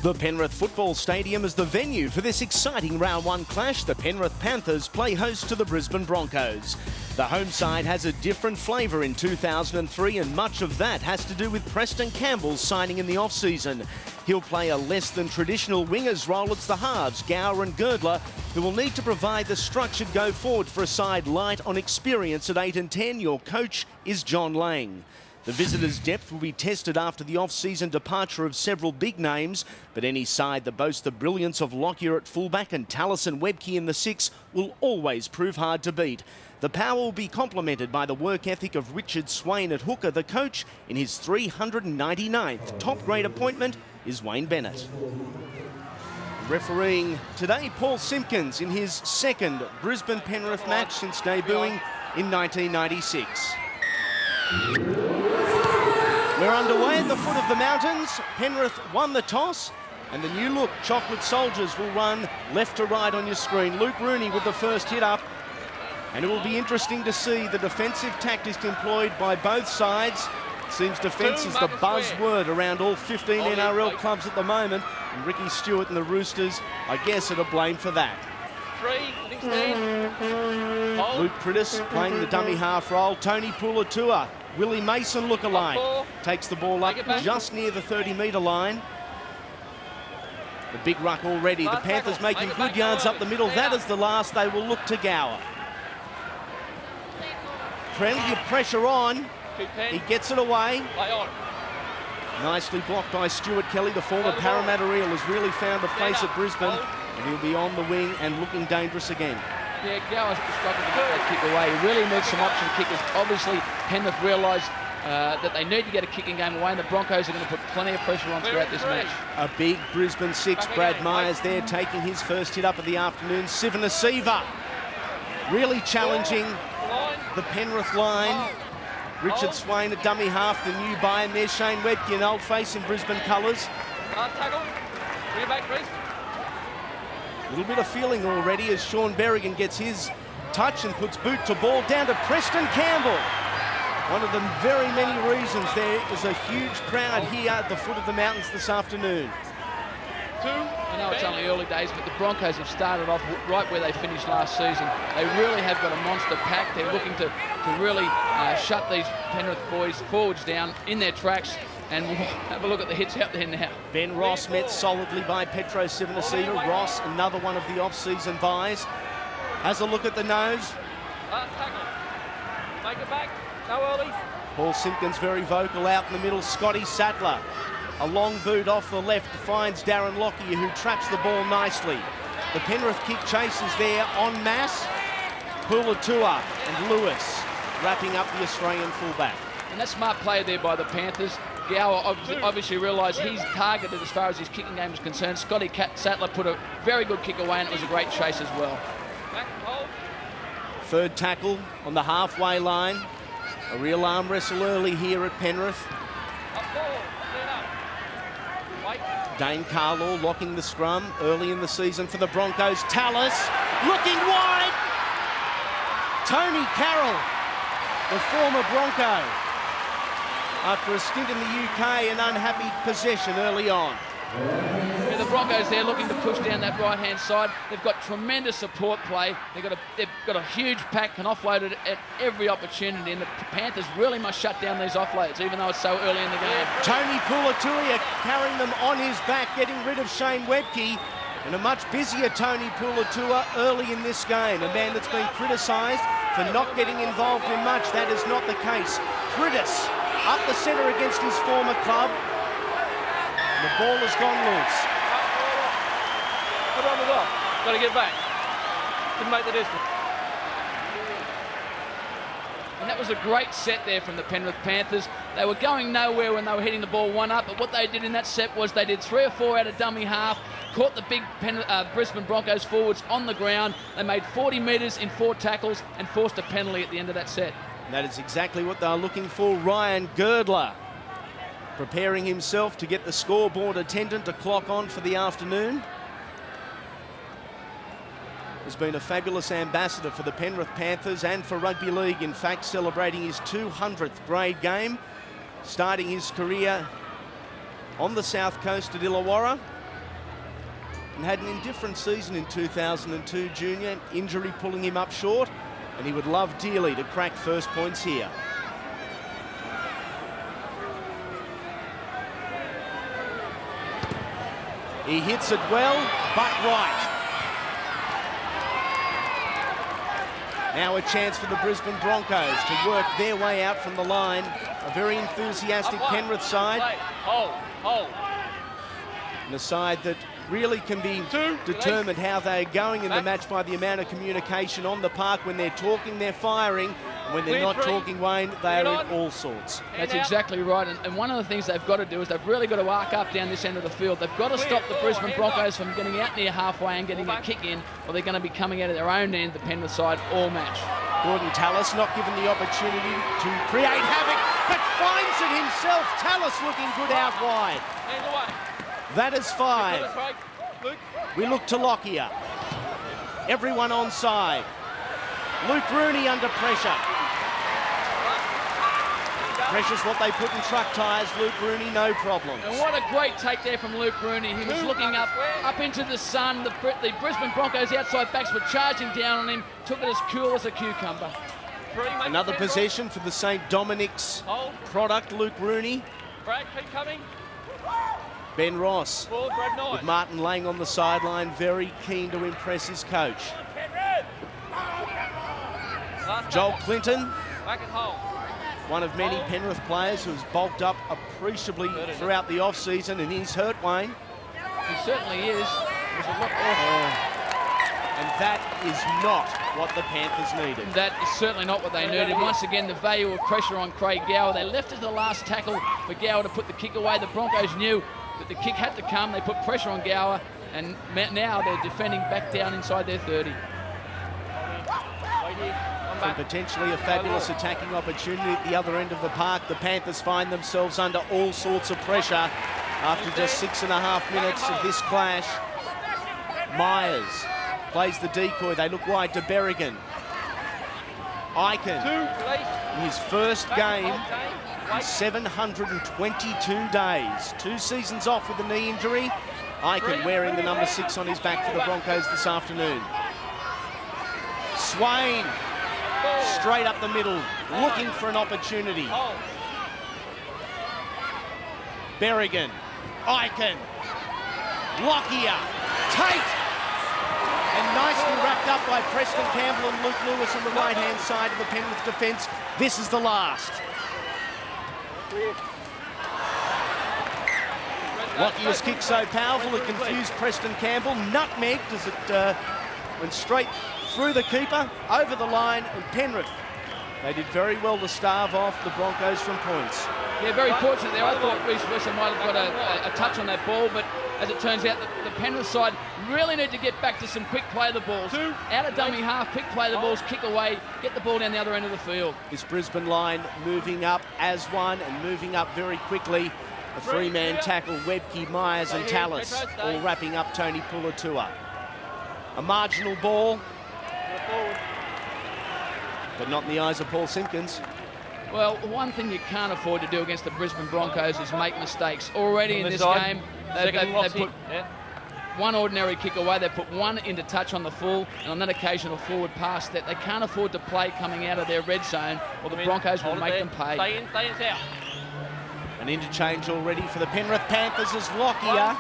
The Penrith Football Stadium is the venue for this exciting Round 1 clash. The Penrith Panthers play host to the Brisbane Broncos. The home side has a different flavour in 2003, and much of that has to do with Preston Campbell's signing in the off-season. He'll play a less than traditional wingers role. It's the halves, Gower and Girdler, who will need to provide the structured go forward for a side light on experience at 8 and 10. Your coach is John Lang. The visitors' depth will be tested after the off-season departure of several big names, but any side that boasts the brilliance of Lockyer at fullback and Tallis and Webke in the 6 will always prove hard to beat. The power will be complemented by the work ethic of Richard Swain at hooker. The coach, in his 399th top-grade appointment, is Wayne Bennett. Refereeing today, Paul Simpkins in his second Brisbane Penrith match since debuting in 1996. We're underway at the foot of the mountains. Penrith won the toss, and the new look Chocolate Soldiers will run left to right on your screen. Luke Rooney with the first hit up, and it will be interesting to see the defensive tactics employed by both sides. It seems defence is the buzzword around all 15 NRL clubs at the moment, and Ricky Stewart and the Roosters, I guess, are to blame for that. Luke Prittis playing the dummy half role. Tony Puletua, Willie Mason look-alike, takes the ball up just near the 30-metre line. The big ruck already. The Panthers making good yards up the middle. That is the last. They will look to Gower. Plenty of pressure on. He gets it away. Nicely blocked by Stuart Kelly. The former Parramatta Eel has really found a place at Brisbane, and he'll be on the wing and looking dangerous again. Yeah, Gower's struggled to get that kick away. He really needs some option kickers. Obviously, Penrith realise that they need to get a kicking game away, and the Broncos are going to put plenty of pressure on throughout this match. A big Brisbane 6. Brad Myers there taking his first hit up of the afternoon. Sivanasiva really challenging the Penrith line. Richard Swain at dummy half, the new buy, and there's Shane Webke, an old face in Brisbane colours. Tackle. Bring it back, Reece. A little bit of feeling already as Sean Berrigan gets his touch and puts boot to ball down to Preston Campbell. One of the very many reasons there is a huge crowd here at the foot of the mountains this afternoon. I know it's only early days, but the Broncos have started off right where they finished last season. They really have got a monster pack. They're looking to really shut these Penrith boys forwards down in their tracks. And we'll have a look at the hits out there now. Ben Ross met solidly by Petro Sivanasiva. Ross, another one of the off-season buys, has a look at the nose. Tackle. Make it back. No early. Paul Simpkins very vocal out in the middle. Scotty Sattler, a long boot off the left, finds Darren Lockyer, who traps the ball nicely. The Penrith kick chases there en masse. Puletua and Lewis wrapping up the Australian fullback. And that's smart play there by the Panthers. Gower obviously realised he's targeted as far as his kicking game is concerned. Scotty Sattler put a very good kick away, and it was a great chase as well. Third tackle on the halfway line. A real arm wrestle early here at Penrith. Dane Carlaw locking the scrum early in the season for the Broncos. Tallis looking wide. Tony Carroll, the former Bronco, after a stint in the UK, an unhappy possession early on. Yeah, the Broncos there looking to push down that right-hand side. They've got tremendous support play. They've got a huge pack and offload it at every opportunity, and the Panthers really must shut down these offloads, even though it's so early in the game. Tony Puletua carrying them on his back, getting rid of Shane Webke, and a much busier Tony Puletua early in this game. A man that's been criticised for not getting involved in much. That is not the case. Prittis up the centre against his former club. The ball has gone loose. Put it on the block. Got to get back. Didn't make the distance. And that was a great set there from the Penrith Panthers. They were going nowhere when they were hitting the ball one up, but what they did in that set was they did 3 or 4 out of dummy half, caught the big Brisbane Broncos forwards on the ground. They made 40 metres in 4 tackles and forced a penalty at the end of that set. And that is exactly what they're looking for. Ryan Girdler preparing himself to get the scoreboard attendant to clock on for the afternoon. Has been a fabulous ambassador for the Penrith Panthers and for rugby league, in fact, celebrating his 200th grade game, starting his career on the south coast at Illawarra, and had an indifferent season in 2002 junior, injury pulling him up short, and he would love dearly to crack first points here. He hits it well, but right. Now a chance for the Brisbane Broncos to work their way out from the line. A very enthusiastic Penrith side. Hold. And a side that really can be determined how they're going in the match by the amount of communication on the park. When they're talking, they're firing. When they're not talking, Wayne, they are in all sorts. That's exactly right. And one of the things they've got to do is they've really got to arc up down this end of the field. They've got to stop the Brisbane Broncos from getting out near halfway and getting a kick in, or they're going to be coming out of their own end, the Penrith side, all match. Gordon Tallis not given the opportunity to create havoc, but finds it himself. Tallis looking good out wide. That is 5. We look to Lockyer. Everyone on side. Luke Rooney under pressure. Pressure's what they put in truck tyres. Luke Rooney, no problems. And what a great take there from Luke Rooney. He was looking up into the sun. The Brisbane Broncos outside backs were charging down on him. Took it as cool as a cucumber. Another possession for the St. Dominic's product, Luke Rooney. Brad, keep coming. Ben Ross Forward, Brad Knight. with Martin Lang on the sideline, very keen to impress his coach. Joel Clinton, Back and hold. one of many Penrith players who's bulked up appreciably throughout the off-season, and he's hurt, Wayne. He certainly is. There's a lot And that is not what the Panthers needed. That is certainly not what they needed. Once again, the value of pressure on Craig Gower. They left it to the last tackle for Gower to put the kick away. The Broncos knew that the kick had to come. They put pressure on Gower, and now they're defending back down inside their 30. And potentially a fabulous attacking opportunity at the other end of the park. The Panthers find themselves under all sorts of pressure after just 6.5 minutes of this clash. Myers plays the decoy. They look wide to Berrigan. Eichen, in his first game in 722 days. 2 seasons off with a knee injury. Eichen wearing the number 6 on his back for the Broncos this afternoon. Swain, straight up the middle, looking for an opportunity. Berrigan, Eichen, Lockyer, Tate, and nicely wrapped up by Preston Campbell and Luke Lewis on the right-hand side of the Penrith defence. This is the last. Lockyer's kick so powerful it confused Preston Campbell. Nutmegged as it went straight through the keeper, over the line, and Penrith, they did very well to starve off the Broncos from points. Yeah, very fortunate there. I thought Reece Wesson might have got a touch on that ball, but as it turns out, the Penrith side really need to get back to some quick play of the balls. Out of dummy half, quick play of the balls, kick away, get the ball down the other end of the field. This Brisbane line moving up as one and moving up very quickly. A 3-man tackle, Webke, Myers and Tallis, all wrapping up Tony Pulatua. A marginal ball, but not in the eyes of Paul Simpkins. Well, one thing you can't afford to do against the Brisbane Broncos is make mistakes. Already in this game, they put one ordinary kick away, they put one into touch on the full, and on that occasional forward pass that they can't afford to play coming out of their red zone, or the Broncos will make them pay. Stay in, out. An interchange already for the Penrith Panthers as Lockyer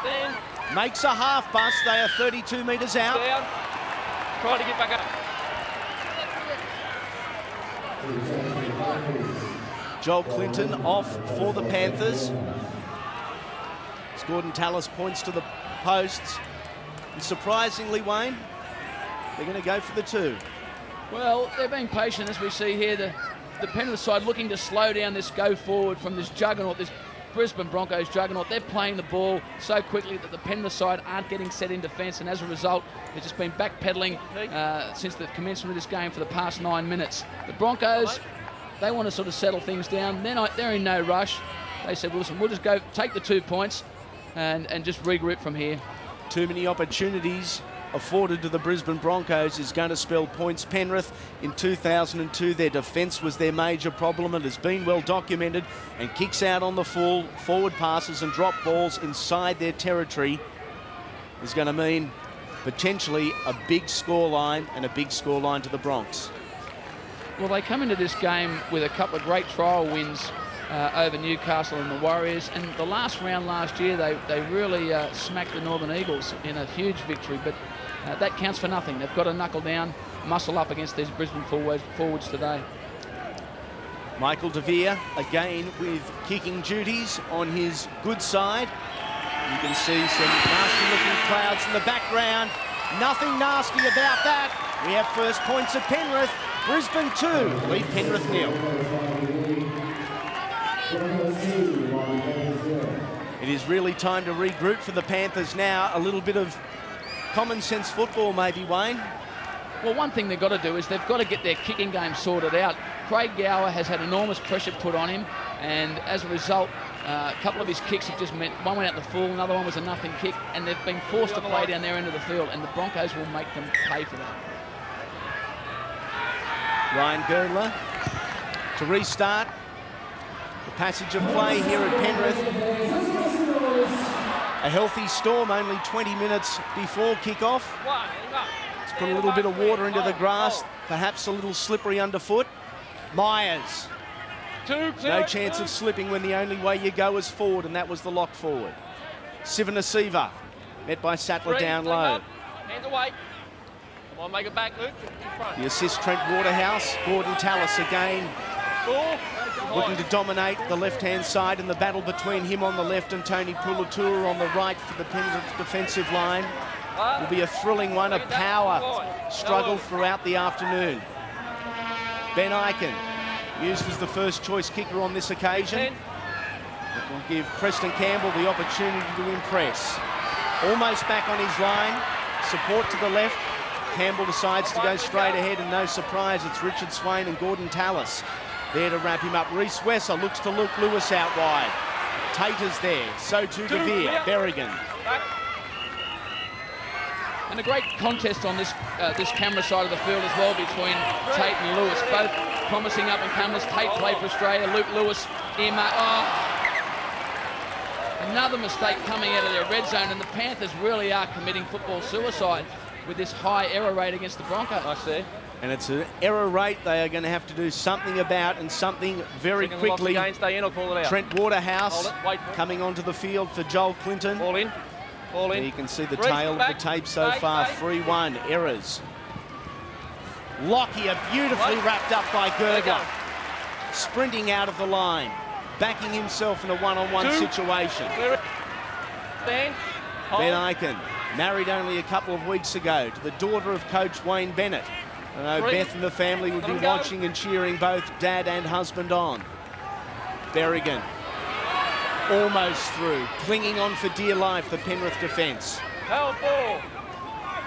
makes a half bust. They are 32 metres out. Down. Try to get back up. Joel Clinton off for the Panthers. As Gordon Tallis points to the posts. And surprisingly, Wayne, they're going to go for the 2. Well, they're being patient, as we see here. The Penrith side looking to slow down this go forward from this juggernaut, this Brisbane Broncos juggernaut. They're playing the ball so quickly that the Penrith side aren't getting set in defence, and as a result, they've just been backpedaling since the commencement of this game for the past 9 minutes. The Broncos, they want to sort of settle things down. They're in no rush. They said, well, listen, we'll just go take the 2 points and just regroup from here. Too many opportunities afforded to the Brisbane Broncos is going to spell points. Penrith in 2002, their defence was their major problem. It has been well documented, and kicks out on the full, forward passes and drop balls inside their territory is going to mean potentially a big scoreline and a big scoreline to the Bronx. Well, they come into this game with a couple of great trial wins over Newcastle and the Warriors, and the last round last year they really smacked the Northern Eagles in a huge victory, but that counts for nothing. They've got to knuckle down, muscle up against these Brisbane forwards today. Michael De Vere again with kicking duties on his good side. You can see some nasty looking clouds in the background. Nothing nasty about that. We have first points at Penrith. Brisbane 2, lead Penrith 0. It is really time to regroup for the Panthers now. A little bit of common sense football maybe, Wayne. Well, one thing they've got to do is they've got to get their kicking game sorted out. Craig Gower has had enormous pressure put on him, and as a result, a couple of his kicks have just meant one went out the full, another one was a nothing kick, and they've been forced to play down their end of the field, and the Broncos will make them pay for that. Ryan Girdler to restart the passage of play here at Penrith. A healthy Storm only 20 minutes before kickoff. It's put a little bit of water into the grass, perhaps a little slippery underfoot. Myers. No chance of slipping when the only way you go is forward, and that was the lock forward. Sivanasiva met by Sattler down low. Hands away. Come on, make it back, Luke. The assist, Trent Waterhouse. Gordon Tallis again looking to dominate the left-hand side in the battle between him on the left and Tony Pulatura on the right for the Penrith defensive line. Will be a thrilling one, a power struggle throughout the afternoon. Ben Eichen, used as the first choice kicker on this occasion. It will give Preston Campbell the opportunity to impress. Almost back on his line, support to the left. Campbell decides to go straight ahead, and no surprise, it's Richard Swain and Gordon Tallis there to wrap him up. Reece Wesser looks to Luke Lewis out wide. Tater's there, so too De Vere, Berrigan. And a great contest on this camera side of the field as well between Tate and Lewis, both promising up-and-comers. Tate played for Australia, Luke Lewis, another mistake coming out of their red zone, and the Panthers really are committing football suicide with this high error rate against the Broncos. I see. And it's an error rate they are going to have to do something about, and something very quickly. Stay in or call it out. Trent Waterhouse coming onto the field for Joel Clinton. Ball in. Ball in. You can see the tail of the tape so far. 3-1 errors. Lockyer beautifully wrapped up by Girdler. Sprinting out of the line. Backing himself in a one-on-one situation. Ben Eichen, married only a couple of weeks ago to the daughter of coach Wayne Bennett. I know Beth and the family would be watching and cheering both dad and husband on. Berrigan almost through, clinging on for dear life, the Penrith defence.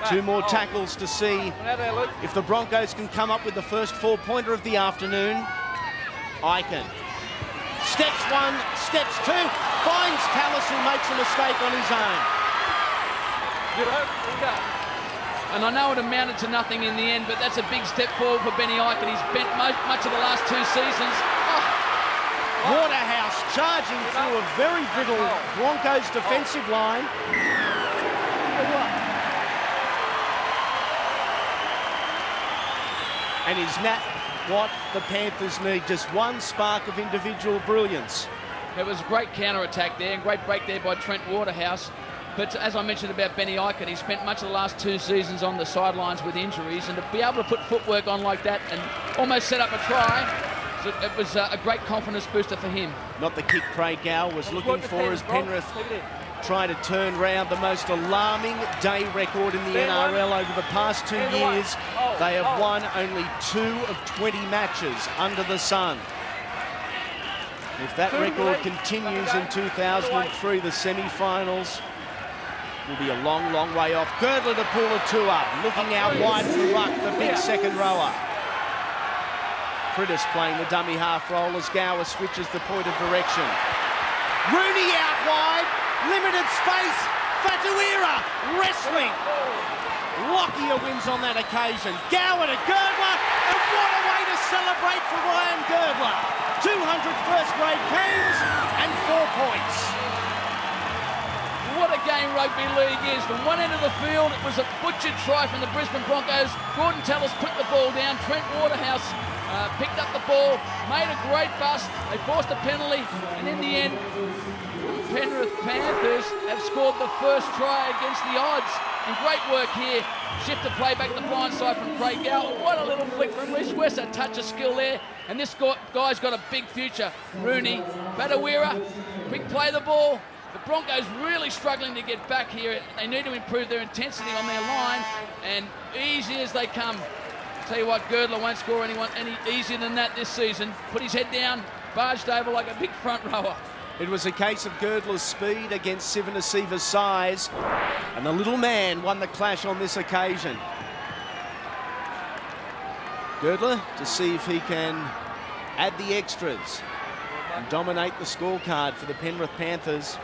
Two more tackles to see if the Broncos can come up with the first four-pointer of the afternoon. Eichen. Steps one, steps two, finds Tallis, who makes a mistake on his own. And I know it amounted to nothing in the end, but that's a big step forward for Benny Eichen. He's bent much of the last two seasons. Waterhouse charging through a very brittle Broncos defensive line. And is that what the Panthers need? Just one spark of individual brilliance. It was a great counter-attack there, and great break there by Trent Waterhouse. But as I mentioned about Benny Eichen, he spent much of the last two seasons on the sidelines with injuries, and to be able to put footwork on like that and almost set up a try, it was a great confidence booster for him. Not the kick Craig Gower was looking for as Penrith try to turn round the most alarming day record in the NRL over the past 2 years. They have won only 2 of 20 matches under the sun. If that record continues in 2003, the semi-finals will be a long, long way off. Girdler to Pulatua, looking out wide for Ruck, the big second rower. Prittis playing the dummy half roll as Gower switches the point of direction. Rooney out wide, limited space, Fatuira wrestling. Lockyer wins on that occasion. Gower to Girdler, and what a way to celebrate for Ryan Girdler. 200 first grade games and 4 points. what a game rugby league is. From one end of the field, it was a butchered try from the Brisbane Broncos. Gordon Tallis put the ball down. Trent Waterhouse picked up the ball, made a great bust. They forced a penalty, and in the end, Penrith Panthers have scored the first try against the odds. And great work here. Shift the play back to the blind side from Craig Gower. What a little flick from Reece West. A touch of skill there. And this guy's got a big future. Rooney, Badawira, quick play the ball. The Broncos really struggling to get back here. They need to improve their intensity on their line. And easy as they come. Tell you what, Girdler won't score anyone any easier than that this season. Put his head down, barged over like a big front rower. It was a case of Girdler's speed against Sivanasiva's size, and the little man won the clash on this occasion. Girdler to see if he can add the extras and dominate the scorecard for the Penrith Panthers.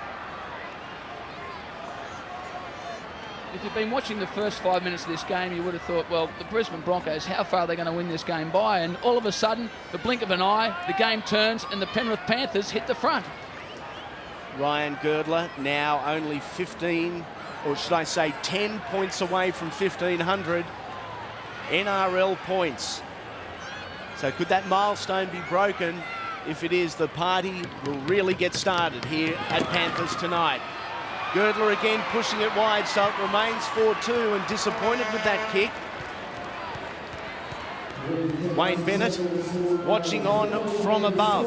If you've been watching the first 5 minutes of this game, you would have thought, well, the Brisbane Broncos, how far are they going to win this game by? And all of a sudden, the blink of an eye, the game turns and the Penrith Panthers hit the front. Ryan Girdler now only 15, or should I say 10 points away from 1,500 NRL points. So could that milestone be broken? If it is, the party will really get started here at Panthers tonight. Girdler again pushing it wide, so it remains 4-2, and disappointed with that kick. Wayne Bennett watching on from above.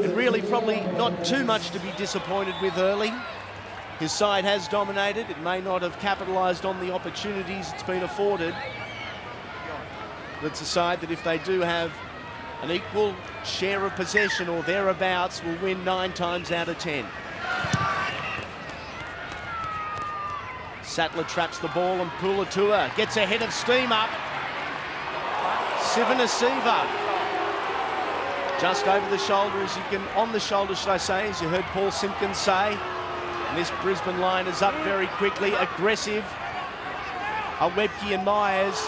And really probably not too much to be disappointed with early. His side has dominated. It may not have capitalised on the opportunities it's been afforded. But it's a side that if they do have an equal share of possession or thereabouts, will win 9 times out of 10. Sattler traps the ball and Pulatua gets ahead of steam up. Sivanasiva just over the shoulder, as you can, on the shoulder should I say, as you heard Paul Simpkins say. And this Brisbane line is up very quickly, aggressive. Webke and Myers.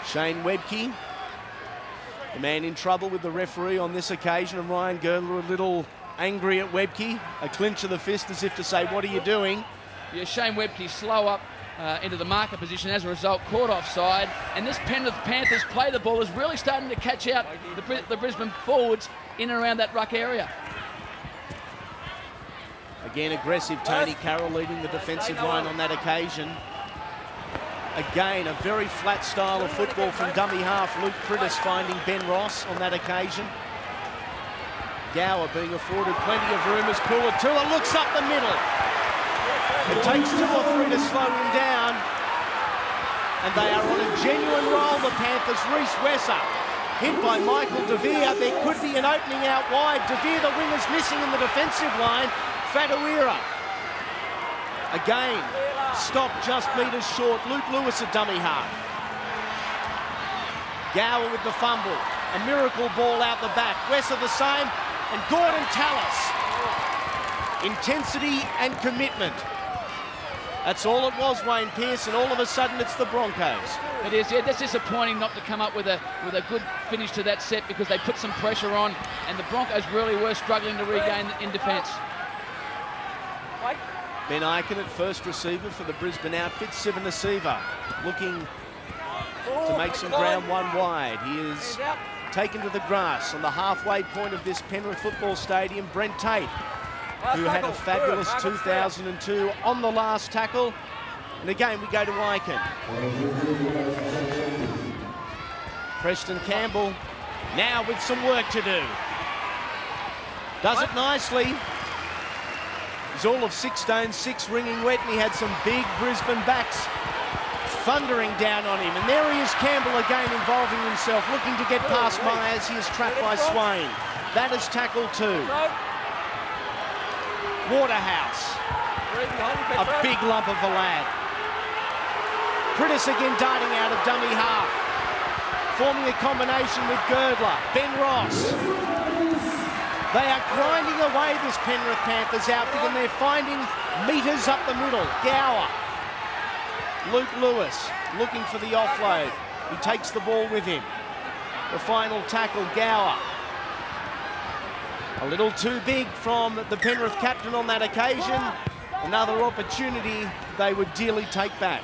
Shane Webke, the man in trouble with the referee on this occasion, and Ryan Girdler a little angry at Webke, a clinch of the fist as if to say, what are you doing? Yeah, Shane Webke slow up into the marker position, as a result caught offside, and this Penrith Panthers play the ball is really starting to catch out the Brisbane forwards in and around that ruck area. Again, aggressive Tony Carroll leading the defensive line on that occasion. Again, a very flat style of football from dummy half. Luke Prittis finding Ben Ross on that occasion. Gower being afforded plenty of room as Pulatua looks up the middle. It takes 2 or 3 to slow him down. And they are on a genuine roll, the Panthers. Reece Wesser hit by Michael De Vere. There could be an opening out wide. De Vere, the winger's missing in the defensive line. Fadawira. Again, stopped just metres short. Luke Lewis a dummy half. Gower with the fumble. A miracle ball out the back. Wesser the same. And Gordon Tallis. Intensity and commitment. That's all it was, Wayne Pearce, and all of a sudden it's the Broncos. It is, yeah, that's disappointing not to come up with a good finish to that set, because they put some pressure on and the Broncos really were struggling to regain in defence. Ben Eichen at first receiver for the Brisbane outfit. Sivanasiva looking to make some ground one wide. He is taken to the grass on the halfway point of this Penrith Football Stadium. Brent Tate, who had a fabulous 2002 on the last tackle. And again, we go to Eichen. Preston Campbell now with some work to do. Does it nicely. He's all of 6 stone 6, wringing wet, and he had some big Brisbane backs thundering down on him. And there he is, Campbell again involving himself, looking to get past Myers. He is trapped by Swain. That is tackle 2. Waterhouse, a big lump of a lad. Prittis again darting out of dummy half, forming a combination with Girdler. Ben Ross. They are grinding away, this Penrith Panthers outfit, and they're finding metres up the middle. Gower. Luke Lewis looking for the offload. He takes the ball with him. The final tackle, Gower. A little too big from the Penrith captain on that occasion. Another opportunity they would dearly take back.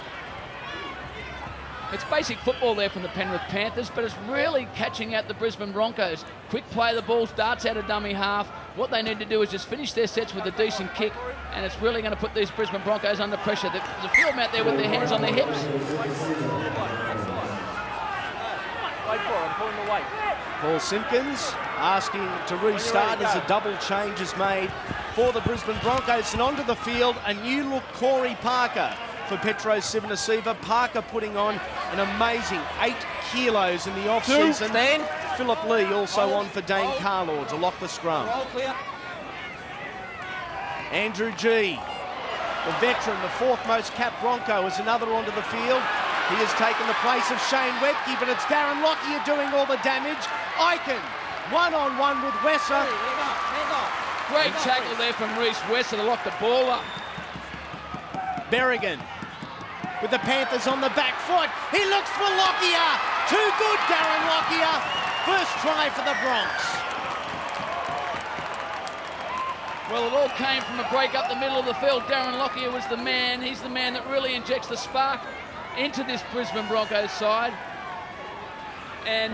It's basic football there from the Penrith Panthers, but it's really catching out the Brisbane Broncos. Quick play, the ball starts out of dummy half. What they need to do is just finish their sets with a decent kick, and it's really going to put these Brisbane Broncos under pressure. There's a few of them out there with their hands on their hips. Paul Simpkins asking to restart as a double change is made for the Brisbane Broncos. And onto the field, a new look Corey Parker for Petro Civoniceva. Parker putting on an amazing 8 kilos in the off-season. Philip Lee also on for Dane Carlaw to lock the scrum. Andrew G, the veteran, the 4th most capped Bronco, is another onto the field. He has taken the place of Shane Webke, but it's Darren Lockyer doing all the damage. Eichen, one-on-one with Wesser. Great tackle there from Reece Wesser to lock the ball up. Berrigan with the Panthers on the back foot. He looks for Lockyer. Too good, Darren Lockyer. First try for the Bronx. Well, it all came from a break up the middle of the field. Darren Lockyer was the man. He's the man that really injects the spark into this Brisbane Broncos side. And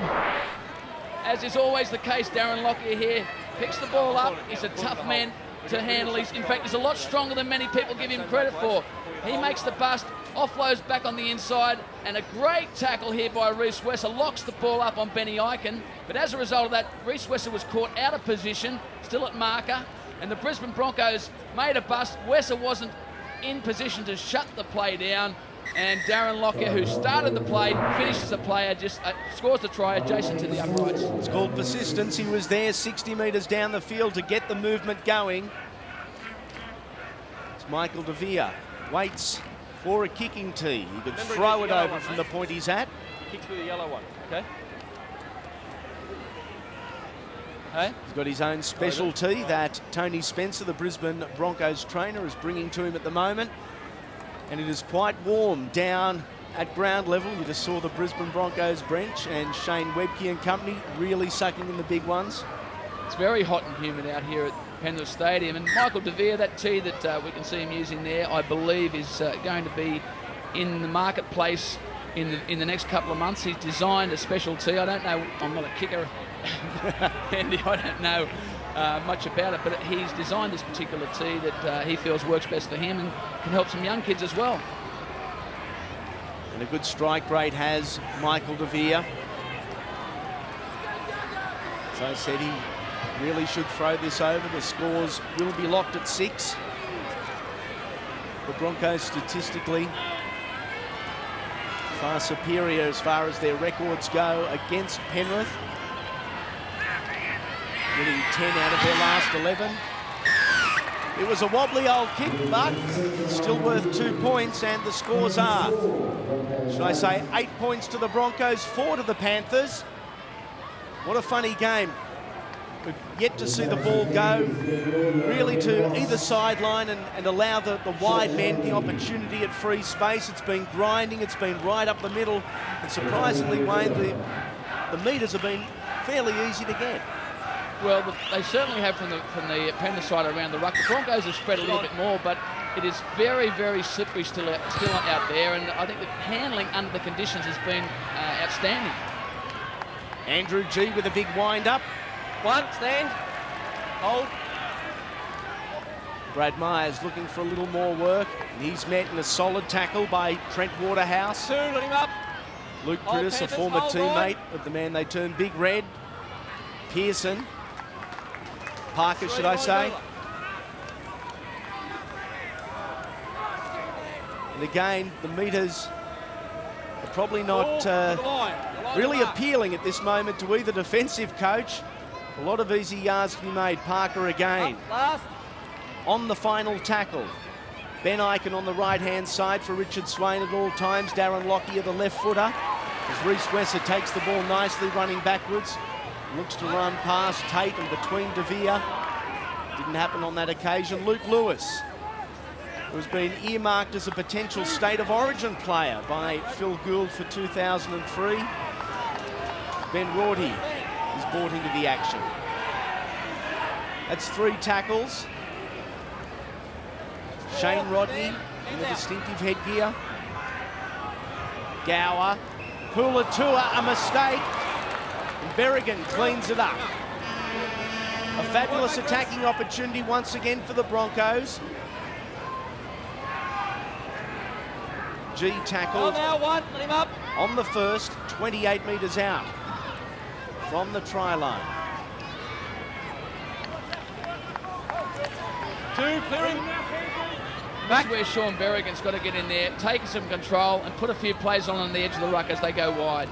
as is always the case, Darren Lockyer here picks the ball up. He's a tough man to handle. In fact, he's a lot stronger than many people give him credit for. He makes the bust, offloads back on the inside, and a great tackle here by Reece Wesser locks the ball up on Benny Eichen. But as a result of that, Reece Wesser was caught out of position, still at marker, and the Brisbane Broncos made a bust. Wesser wasn't in position to shut the play down, and Darren Lockyer, who started the play, finishes the play, just scores the try adjacent to the uprights. It's called persistence. He was there 60 metres down the field to get the movement going. It's Michael De Vere. Waits for a kicking tee. He could throw it over from the point he's at. Kicks with the yellow one, okay? He's got his own specialty that Tony Spencer, the Brisbane Broncos trainer, is bringing to him at the moment. And it is quite warm down at ground level. You just saw the Brisbane Broncos bench and Shane Webke and company really sucking in the big ones. It's very hot and humid out here at Penrith Stadium, and Michael De Vere, that tee that we can see him using there, I believe is going to be in the marketplace in the next couple of months. He's designed a special tee. I don't know, I'm not a kicker, Andy, I don't know much about it, but he's designed this particular tee that he feels works best for him and can help some young kids as well. And a good strike rate has Michael De Vere. As I said, he really should throw this over. The scores will be locked at 6. The Broncos statistically far superior as far as their records go against Penrith. Winning 10 out of their last 11. It was a wobbly old kick, but still worth 2 points, and the scores are, should I say, 8 points to the Broncos, 4 to the Panthers. What a funny game. We've yet to see the ball go really to either sideline and allow the wide men the opportunity at free space. It's been grinding, it's been right up the middle, and surprisingly, Wayne, the metres have been fairly easy to get. Well, they certainly have from the Penrith side around the ruck. The Broncos have spread a little bit more, but it is very, very slippery still out there, and I think the handling under the conditions has been outstanding. Andrew G with a big wind-up. One, stand, hold. Brad Myers looking for a little more work, and he's met in a solid tackle by Trent Waterhouse. 2, let him up. Luke Prittis, a former teammate of the man they termed Big Red. Pearson. Parker, should I say. And again, the metres are probably not really appealing at this moment to either defensive coach. A lot of easy yards to be made. Parker again. On the final tackle. Ben Eichen on the right-hand side for Richard Swain at all times. Darren Lockyer, the left footer. As Reece Wesser takes the ball nicely, running backwards. Looks to run past Tate and between De Vere. Didn't happen on that occasion. Luke Lewis, who's been earmarked as a potential State of Origin player by Phil Gould for 2003. Ben Rorty is brought into the action. That's 3 tackles. Shane Rodney in the distinctive headgear. Gower. Pulatua, a mistake. And Berrigan cleans it up. A fabulous attacking opportunity once again for the Broncos. G tackled let him up. on the first, 28 metres out from the try line. 2, clearing. This is where Sean Berrigan's got to get in there, take some control and put a few plays on the edge of the ruck as they go wide.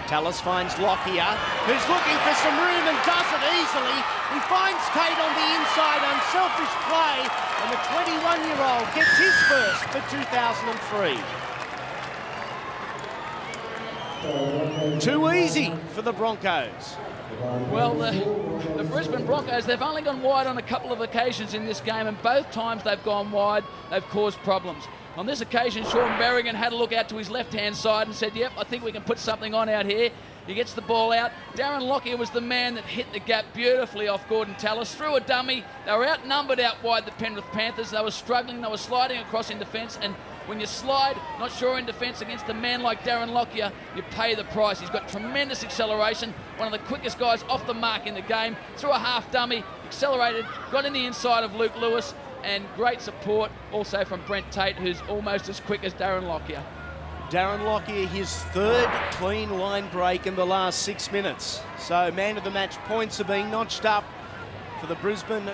Tallis finds Lockyer, who's looking for some room and does it easily. He finds Tate on the inside, unselfish play, and the 21-year-old gets his first for 2003. Too easy for the Broncos. Well, the Brisbane Broncos, they've only gone wide on a couple of occasions in this game, and both times they've gone wide, they've caused problems. On this occasion, Sean Berrigan had a look out to his left-hand side and said, yep, I think we can put something on out here. He gets the ball out. Darren Lockyer was the man that hit the gap beautifully off Gordon Tallis. Threw a dummy. They were outnumbered out wide, the Penrith Panthers. They were struggling. They were sliding across in defence. And when you slide, not sure in defence against a man like Darren Lockyer, you pay the price. He's got tremendous acceleration. One of the quickest guys off the mark in the game. Threw a half dummy, accelerated, got in the inside of Luke Lewis. And great support also from Brent Tate, who's almost as quick as Darren Lockyer. Darren Lockyer, his 3rd clean line break in the last 6 minutes. So man of the match points are being notched up for the Brisbane,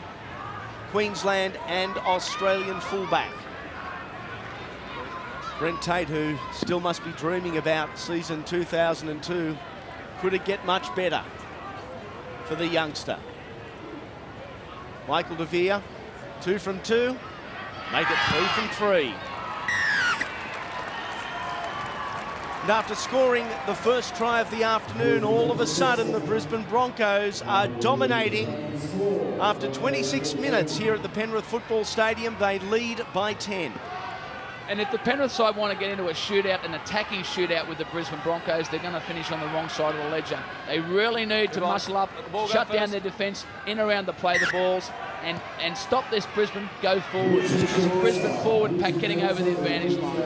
Queensland and Australian fullback. Brent Tate, who still must be dreaming about season 2002, could it get much better for the youngster? Michael De Vere, 2 from 2, make it 3 from 3. And after scoring the first try of the afternoon, all of a sudden the Brisbane Broncos are dominating. After 26 minutes here at the Penrith Football Stadium, they lead by 10. And if the Penrith side want to get into a shootout, an attacking shootout with the Brisbane Broncos, they're going to finish on the wrong side of the ledger. They really need to muscle up, shut down their defence, in around the play the balls, and stop this Brisbane go forward. This Brisbane forward pack getting over the advantage line.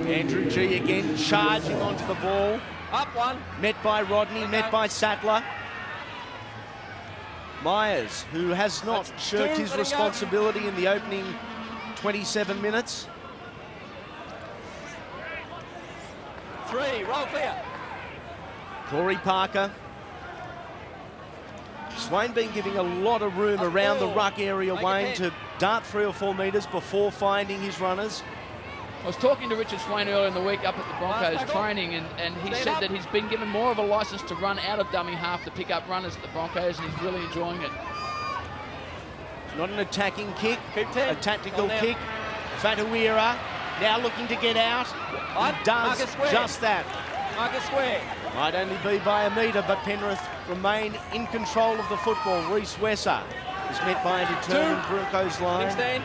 Andrew G again charging onto the ball. Up one. Met by Rodney, met by Sattler. Myers, who has not shirked his responsibility in the opening 27 minutes. 3, roll clear. Corey Parker. Swain been giving a lot of room around the ruck area, Wayne, to dart 3 or 4 metres before finding his runners. I was talking to Richard Swain earlier in the week up at the Broncos training, and he said that he's been given more of a licence to run out of dummy half to pick up runners at the Broncos, and he's really enjoying it. Not an attacking kick, a tactical kick. Fatuira now looking to get out. He does just that. Marcus Square. Might only be by a metre, but Penrith remain in control of the football. Reece Wesser is met by a determined Broncos line. 16.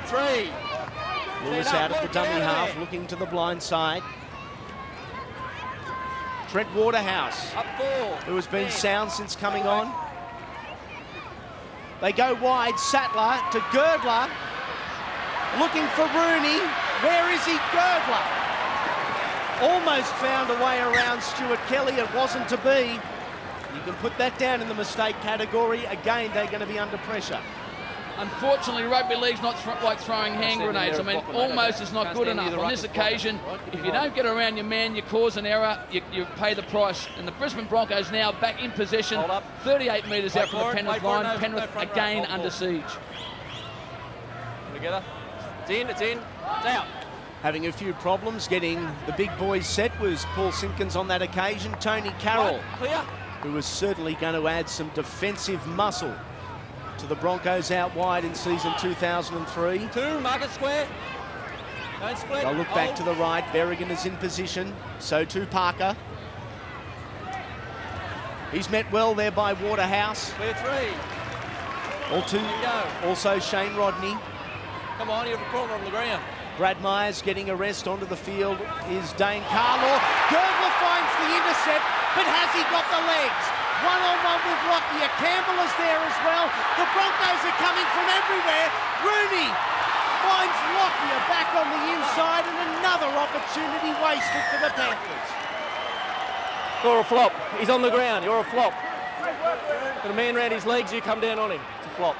3. Lewis out of the dummy half, looking to the blind side. Trent Waterhouse, Up 4. who has been sound since coming on. They go wide, Sattler to Girdler. Looking for Rooney. Where is he? Girdler. Almost found a way around Stuart Kelly. It wasn't to be. You can put that down in the mistake category. Again, they're going to be under pressure. Unfortunately, rugby league's not like throwing hand grenades. I mean, almost is not good enough. On this occasion, if you don't get around your man, you cause an error, you pay the price. And the Brisbane Broncos now back in possession, 38 metres out from the Penrith line. Penrith again under siege. Together. It's in, it's out. Having a few problems getting the big boys set was Paul Simpkins on that occasion. Tony Carroll, who was certainly going to add some defensive muscle to the Broncos out wide in season 2003. 2, market square. Don't split. They'll look back to the right. Berrigan is in position. So too Parker. He's met well there by Waterhouse. Clear 3. Also Shane Rodney. Come on, you have a corner on the ground. Brad Myers getting a rest onto the field is Dane Carlaw. Girdler finds the intercept. but has he got the legs? One-on-one with Lockyer. Campbell is there as well. The Broncos are coming from everywhere. Rooney finds Lockyer back on the inside, and another opportunity wasted for the Panthers. You're a flop. He's on the ground. You're a flop. Got a man around his legs, you come down on him. It's a flop.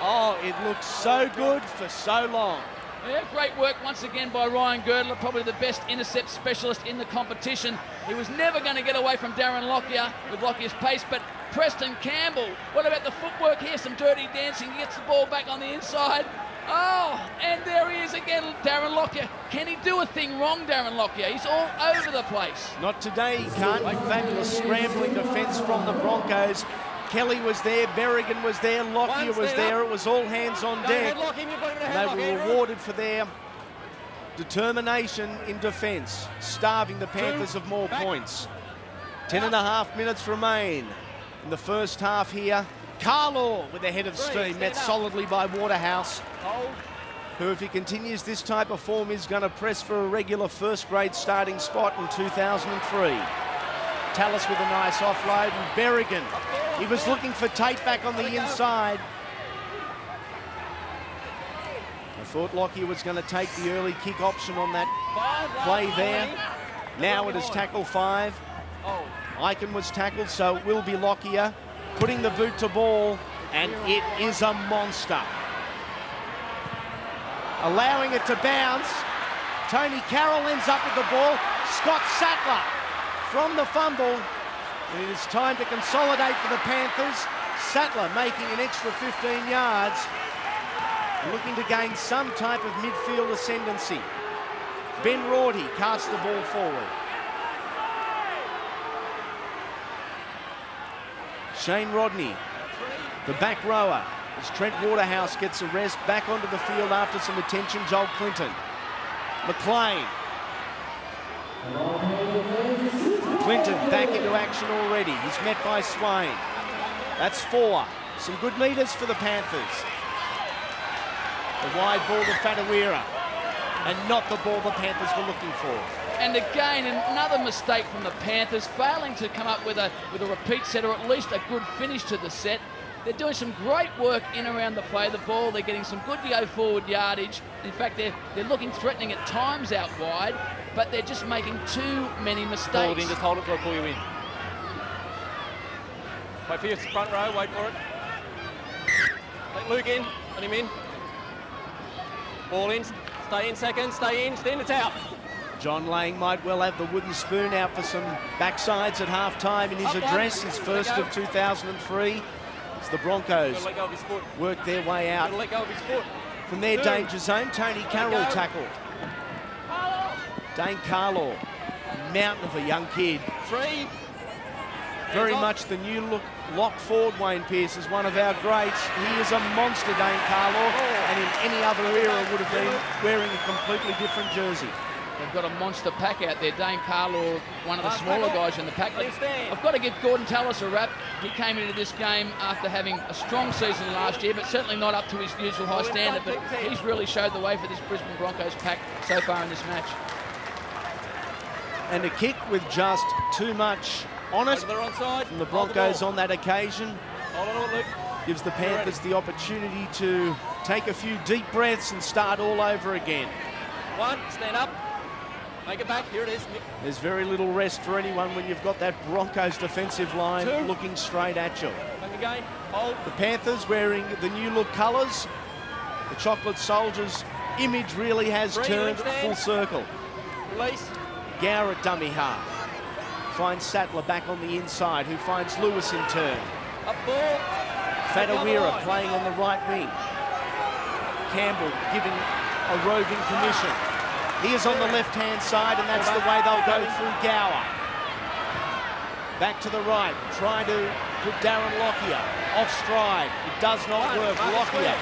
Oh, it looks so good for so long. Yeah, great work once again by Ryan Girdler, probably the best intercept specialist in the competition. He was never going to get away from Darren Lockyer with Lockyer's pace, but Preston Campbell, what about the footwork here? Some dirty dancing. He gets the ball back on the inside. Oh, and there he is again, Darren Lockyer. Can he do a thing wrong, Darren Lockyer? He's all over the place. Not today, he can't. Fabulous scrambling defence from the Broncos. Kelly was there, Berrigan was there, Lockyer was there. It was all hands on deck. They were rewarded for their determination in defence, starving the Panthers of more points. 10.5 minutes remain in the first half here. Carlaw with a head of steam, met solidly by Waterhouse, who, if he continues this type of form, is going to press for a regular first-grade starting spot in 2003. Tallis with a nice offload, and Berrigan. He was looking for Tate back on the inside. I thought Lockyer was going to take the early kick option on that play there. Now it is tackle 5. Eichen was tackled, so it will be Lockyer putting the boot to ball, and it is a monster. Allowing it to bounce. Tony Carroll ends up with the ball. Scott Sattler from the fumble. And it is time to consolidate for the Panthers. Sattler making an extra 15 yards. Looking to gain some type of midfield ascendancy. Ben Rorty casts the ball forward. Shane Rodney, the back rower, as Trent Waterhouse gets a rest, back onto the field after some attention. Joel Clinton. McLean. Clinton back into action already. He's met by Swain. That's 4. Some good metres for the Panthers. The wide ball to Fatawira, and not the ball the Panthers were looking for. And again, another mistake from the Panthers, failing to come up with a repeat set, or at least a good finish to the set. They're doing some great work in around the play of the ball. They're getting some good go-forward yardage. In fact, they're looking threatening at times out wide, but they're just making too many mistakes. Hold in, just hold it till I pull you in. Wait for your front row, wait for it. Let Luke in, let him in. Ball in, stay in seconds, stay in, it's out. John Lang might well have the wooden spoon out for some backsides at half-time in his address, his first of 2003. As the Broncos work their way out from their danger zone. Tony Carroll tackled. Dane Carlaw, mountain of a young kid. Very much the new look lock forward. Wayne Pearce is one of our greats. He is a monster, Dane Carlaw, and in any other era would have been wearing a completely different jersey. They've got a monster pack out there. Dane Carlaw, one of the smaller guys in the pack. I've got to give Gordon Tallis a rap. He came into this game after having a strong season last year, but certainly not up to his usual high standard. But he's really showed the way for this Brisbane Broncos pack so far in this match. And a kick with just too much on it from the Broncos on that occasion. Gives the Panthers the opportunity to take a few deep breaths and start all over again. Stand up. Make it back. Here it is. There's very little rest for anyone when you've got that Broncos defensive line looking straight at you. Back again. Hold. The Panthers wearing the new look colours. The Chocolate Soldiers image really has turned full circle. Release. Gower at dummy half. Finds Sattler back on the inside, who finds Lewis in turn. Up ball. Fatawira playing on the right wing. Campbell giving a roving commission. He is on the left-hand side, and that's the way they'll go through Gower. Back to the right, trying to put Darren Lockyer off stride. It does not work. Lockyer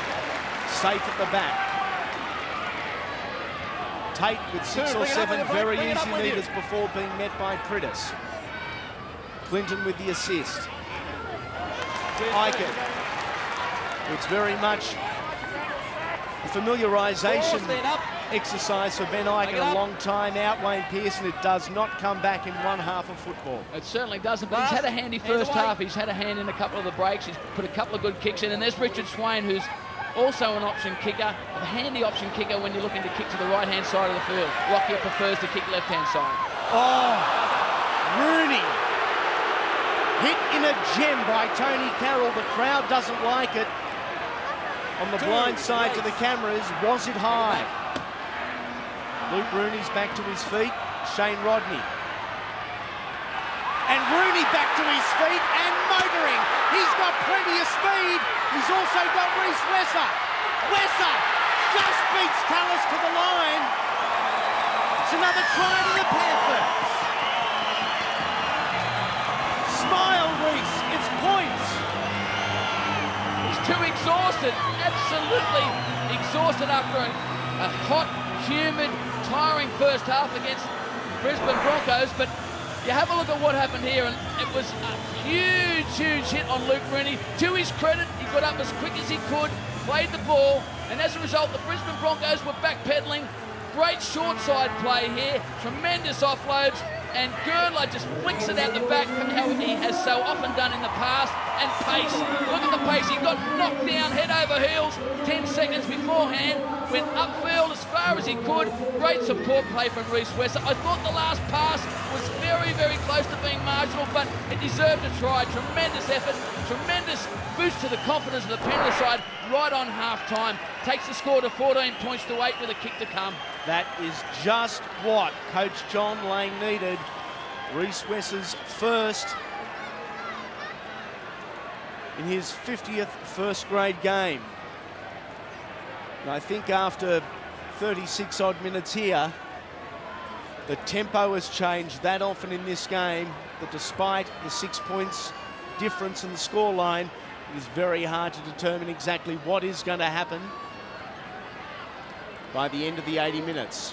safe at the back. Tate with 6 or 7 very easy meters before being met by Prittis. Clinton with the assist. Eichen. It's very much a familiarisation exercise for Ben Ike in a long time out. Wayne Pearson, it does not come back in one half of football. It certainly doesn't, but he's had a handy first half. He's had a hand in a couple of the breaks. He's put a couple of good kicks in, and there's Richard Swain, who's also an option kicker, a handy option kicker when you're looking to kick to the right-hand side of the field. Lockyer prefers to kick left-hand side. Oh, Rooney. Hit in a gem by Tony Carroll. The crowd doesn't like it. On the blind side to the cameras, was it high? Luke Rooney's back to his feet. Shane Rodney. And Rooney back to his feet and motoring. He's got plenty of speed. He's also got Reece Wesser. Wesser just beats Tallis to the line. It's another try to the Panthers. Smile, Reece. It's points. He's too exhausted. Absolutely exhausted after a hot, humid, tiring first half against Brisbane Broncos. But you have a look at what happened here, and it was a huge, huge hit on Luke Rooney. To his credit, he got up as quick as he could, played the ball, and as a result, the Brisbane Broncos were backpedaling. Great short side play here, tremendous offloads, and Girdler just flicks it out the back, how he has so often done in the past, and pace. Look at the pace. He got knocked down head over heels 10 seconds beforehand, went upfield as far as he could. Great support play from Reece Wesser. I thought the last pass was very, very close to being marginal, but it deserved a try. Tremendous effort, tremendous boost to the confidence of the Penrith side right on half-time. Takes the score to 14 points to 8 with a kick to come. That is just what Coach John Lang needed. Reece Wesser's first in his 50th first grade game. And I think after 36 odd minutes here, the tempo has changed that often in this game that despite the 6 points difference in the scoreline, it is very hard to determine exactly what is going to happen by the end of the 80 minutes.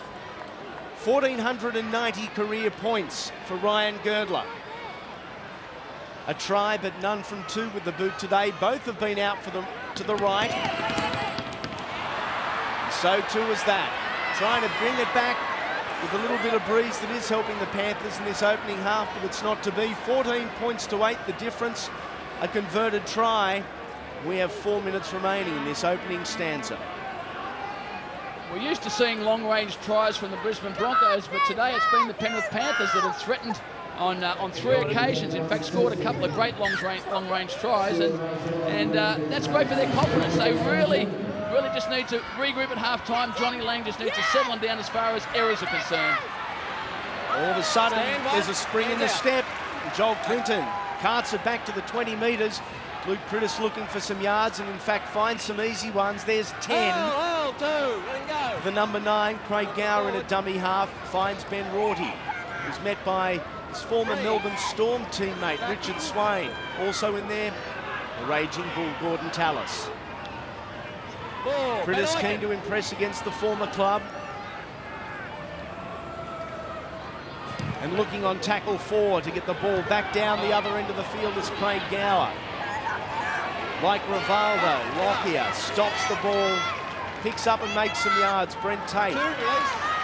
1,490 career points for Ryan Girdler. A try, but none from two with the boot today. Both have been out for them to the right. So too is that. Trying to bring it back with a little bit of breeze that is helping the Panthers in this opening half, but it's not to be. 14 points to 8, the difference, a converted try. We have 4 minutes remaining in this opening stanza. We're used to seeing long-range tries from the Brisbane Broncos, but today it's been the Penrith Panthers that have threatened on 3 occasions. In fact, scored a couple of great long-range tries, and that's great for their confidence. They really just need to regroup at half-time. Johnny Lang just needs to settle them down as far as errors are concerned. All of a sudden, there's a spring in the step. Joel Clinton carts it back to the 20 metres. Luke Prittis looking for some yards and in fact finds some easy ones. There's 10. The number 9, Craig Gower, in a dummy half, finds Ben Rorty, who's met by his former Melbourne Storm teammate Richard Swain. Also in there, the raging bull Gordon Tallis. Prittis keen to impress against the former club. And looking on tackle 4 to get the ball back down the other end of the field is Craig Gower. Like Rivaldo, Lockyer stops the ball, picks up and makes some yards. Brent Tate,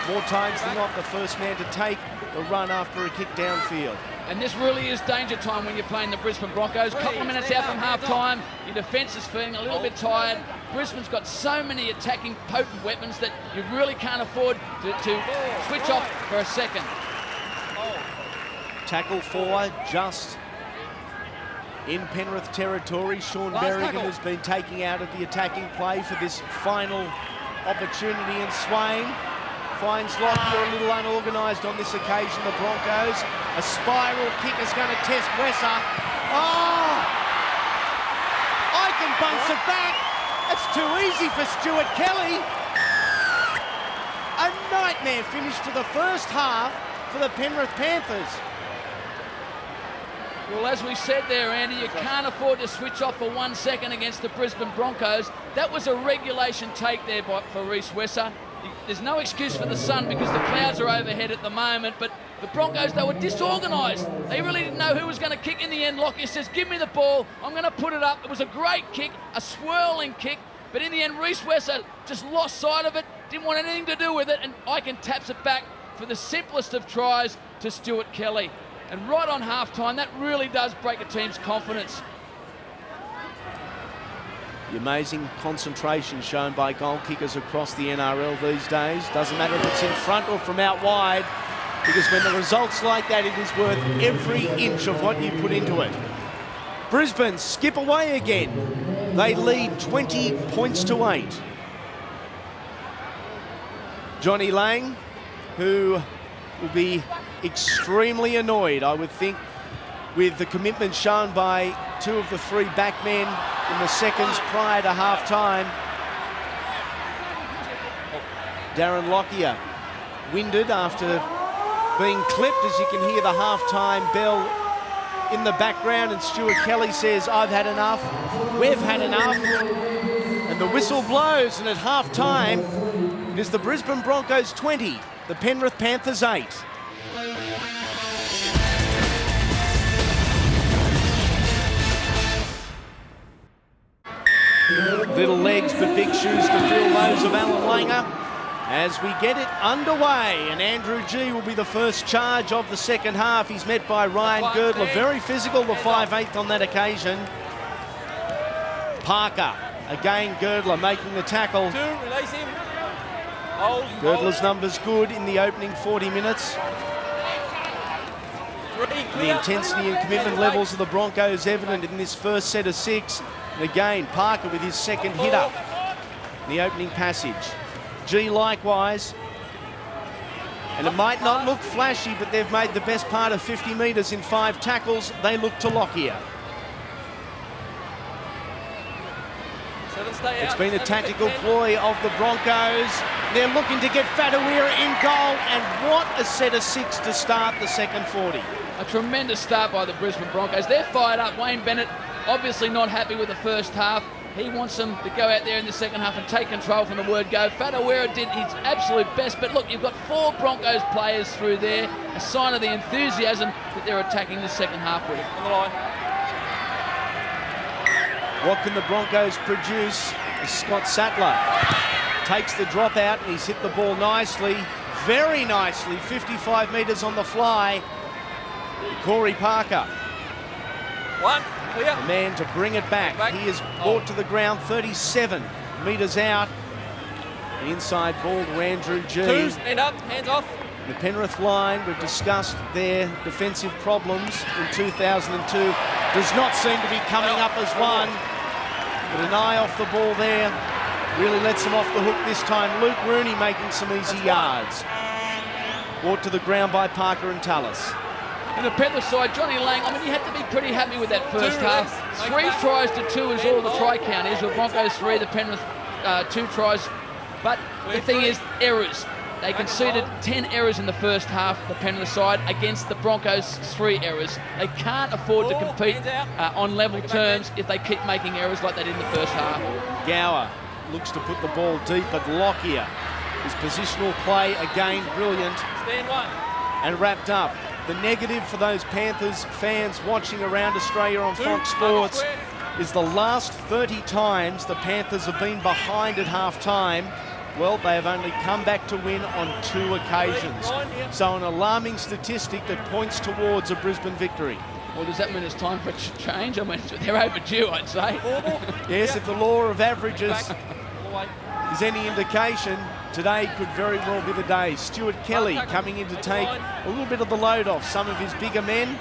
more times than not, the first man to take the run after a kick downfield. And this really is danger time when you're playing the Brisbane Broncos. Couple of minutes out from half-time, your defence is feeling a little bit tired. Brisbane's got so many attacking potent weapons that you really can't afford to switch off for a second. Tackle 4 just in Penrith territory. Sean Berrigan has been taking out of the attacking play for this final opportunity, and Swain finds Lockyer a little unorganised on this occasion. The Broncos, a spiral kick is going to test Wesser. Oh! Icon bunts it back. It's too easy for Stuart Kelly. A nightmare finish to the first half for the Penrith Panthers. Well, as we said there, Andy, you can't afford to switch off for 1 second against the Brisbane Broncos. That was a regulation take there for Reece Wesser. There's no excuse for the sun because the clouds are overhead at the moment, but the Broncos, they were disorganised. They really didn't know who was going to kick in the end. Lockyer says, give me the ball, I'm going to put it up. It was a great kick, a swirling kick, But in the end, Reece Wesser just lost sight of it, didn't want anything to do with it, and Icon taps it back for the simplest of tries to Stuart Kelly. And right on halftime, that really does break a team's confidence. The amazing concentration shown by goal kickers across the NRL these days. Doesn't matter if it's in front or from out wide, because when the results like that, it is worth every inch of what you put into it. Brisbane skip away again. They lead 20 points to 8. Johnny Lang, who will be extremely annoyed, I would think, with the commitment shown by 2 of the 3 backmen in the seconds prior to half-time. Darren Lockyer winded after being clipped, as you can hear the half-time bell in the background, and Stuart Kelly says, "I've had enough, we've had enough," and the whistle blows, and at half-time it is the Brisbane Broncos 20, the Penrith Panthers 8. Little legs but big shoes to fill those of Alan Langer as we get it underway, and Andrew G will be the first charge of the second half. He's met by Ryan Girdler, very physical, the 5'8" on that occasion. Parker, again Girdler making the tackle. 2, release him. Girdler's numbers good in the opening 40 minutes. 3, The intensity and commitment levels of the Broncos evident in this first set of 6. And again, Parker with his second hit up in the opening passage. G likewise. And it might not look flashy, but they've made the best part of 50 metres in 5 tackles. They look to Lockyer. It's been a tactical ploy of the Broncos. They're looking to get Fatawira in goal, and what a set of 6 to start the second 40. A tremendous start by the Brisbane Broncos. They're fired up. Wayne Bennett obviously not happy with the first half. He wants them to go out there in the second half and take control from the word go. Fatawira did his absolute best, but look, you've got 4 Broncos players through there, a sign of the enthusiasm that they're attacking the second half with. On the line. What can the Broncos produce? Scott Sattler takes the drop out, and he's hit the ball nicely, very nicely, 55 metres on the fly. Corey Parker. 1, clear. The man to bring it back. He is brought to the ground 37 metres out. The inside ball to Andrew G. 2, stand up, hands off. The Penrith line, we've discussed their defensive problems in 2002, does not seem to be coming up as one. But an eye off the ball there really lets them off the hook this time. Luke Rooney making some easy yards. Brought to the ground by Parker and Tallis. And the Penrith side, Johnny Lang, I mean, you had to be pretty happy with that first half. 3 tries to 2 is all the try count is. With Broncos 3, the Penrith 2 tries. But the thing is, errors. They conceded 10 errors in the first half, the Penrith side, against the Broncos' 3 errors. They can't afford to compete on level terms if they keep making errors like they did in the first half. Gower looks to put the ball deep, but Lockyer, his positional play again brilliant. Stand 1. And wrapped up. The negative for those Panthers fans watching around Australia on Fox Sports is the last 30 times the Panthers have been behind at half-time. Well, they have only come back to win on 2 occasions. So an alarming statistic that points towards a Brisbane victory. Well, does that mean it's time for a change? I mean, they're overdue, I'd say. Yes, if the law of averages is any indication, today could very well be the day. Stuart Kelly coming in to take a little bit of the load off some of his bigger men.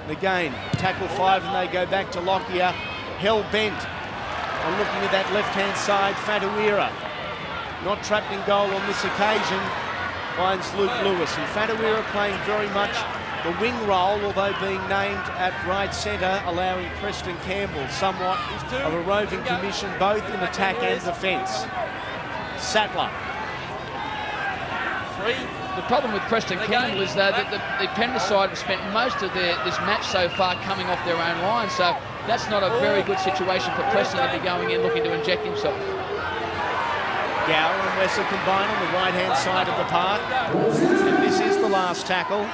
And again, tackle 5 and they go back to Lockyer. Hell-bent on looking at that left-hand side. Fatawira, not trapped in goal on this occasion, finds Luke Lewis. And Fatawira playing very much the wing role, although being named at right centre, allowing Preston Campbell somewhat of a roving commission, both in attack and defence. Sattler. 3. The problem with Preston Campbell is that the Penrith side have spent most of this match so far coming off their own line, so that's not a very good situation for Preston to be going in looking to inject himself. Gower and Wesser combine on the right-hand side of the park. And this is the last tackle.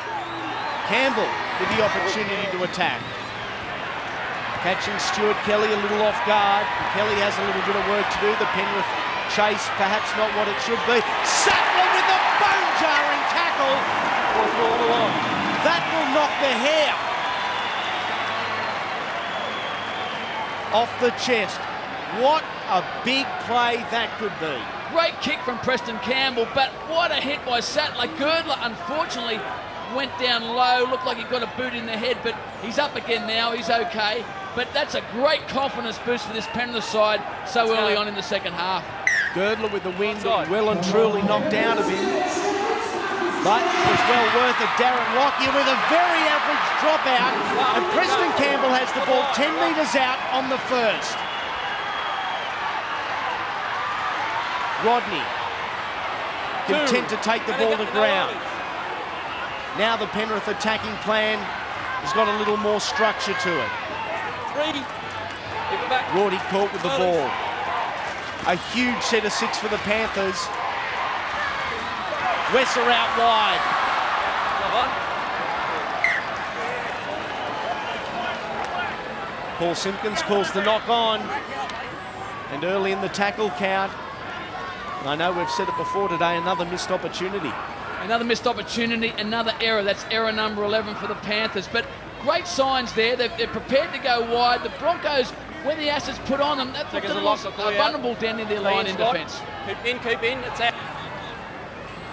Campbell with the opportunity to attack. Catching Stuart Kelly a little off guard. Kelly has a little bit of work to do. The Penrith chase, perhaps not what it should be. Sattler with a bone-jarring tackle. That will knock the hair off the chest. What a big play that could be. Great kick from Preston Campbell, but what a hit by Sattler. Girdler, unfortunately, went down low. Looked like he got a boot in the head, but he's up again now. He's okay. But that's a great confidence boost for this Penrith side so early on in the second half. Girdler with the wind well and truly knocked out of him. But it was well worth it. Darren Lockyer with a very average dropout. And Preston Campbell has the ball 10 metres out on the first. Rodney content to take the ball to ground. Now the Penrith attacking plan has got a little more structure to it. Rorty caught with the ball. A huge set of 6 for the Panthers. Wesser out wide. Paul Simpkins calls the knock on. And early in the tackle count, and I know we've said it before today, another missed opportunity. Another missed opportunity, another error. That's error number 11 for the Panthers. But great signs there. They're prepared to go wide. The Broncos, when the assets put on them, that looked a little vulnerable down in their line in defence. Keep in, it's out.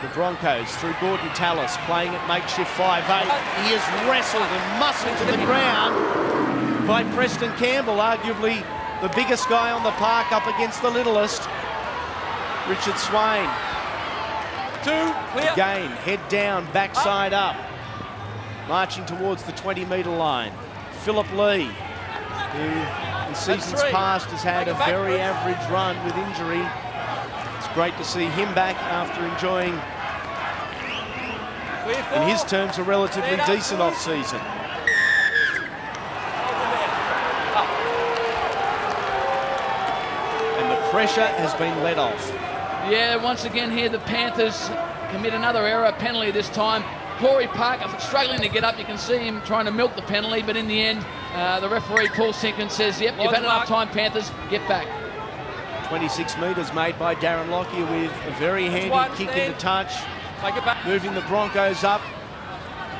The Broncos through Gordon Tallis playing at makeshift 5'8". He is wrestled and muscled to the ground by Preston Campbell, arguably the biggest guy on the park up against the littlest. Richard Swain. 2, clear. Again, head down, backside up. Marching towards the 20-metre line. Philip Lee, who in seasons past has had a very average run with injury. It's great to see him back after enjoying, in his terms, a relatively decent off-season. And the pressure has been let off. Yeah, once again here the Panthers commit another error, penalty this time. Corey Parker struggling to get up. You can see him trying to milk the penalty, but in the end, the referee, Paul Simpkins, says, yep, you've had enough time, Panthers, get back. 26 metres made by Darren Lockyer with a very handy kick in the touch. Moving the Broncos up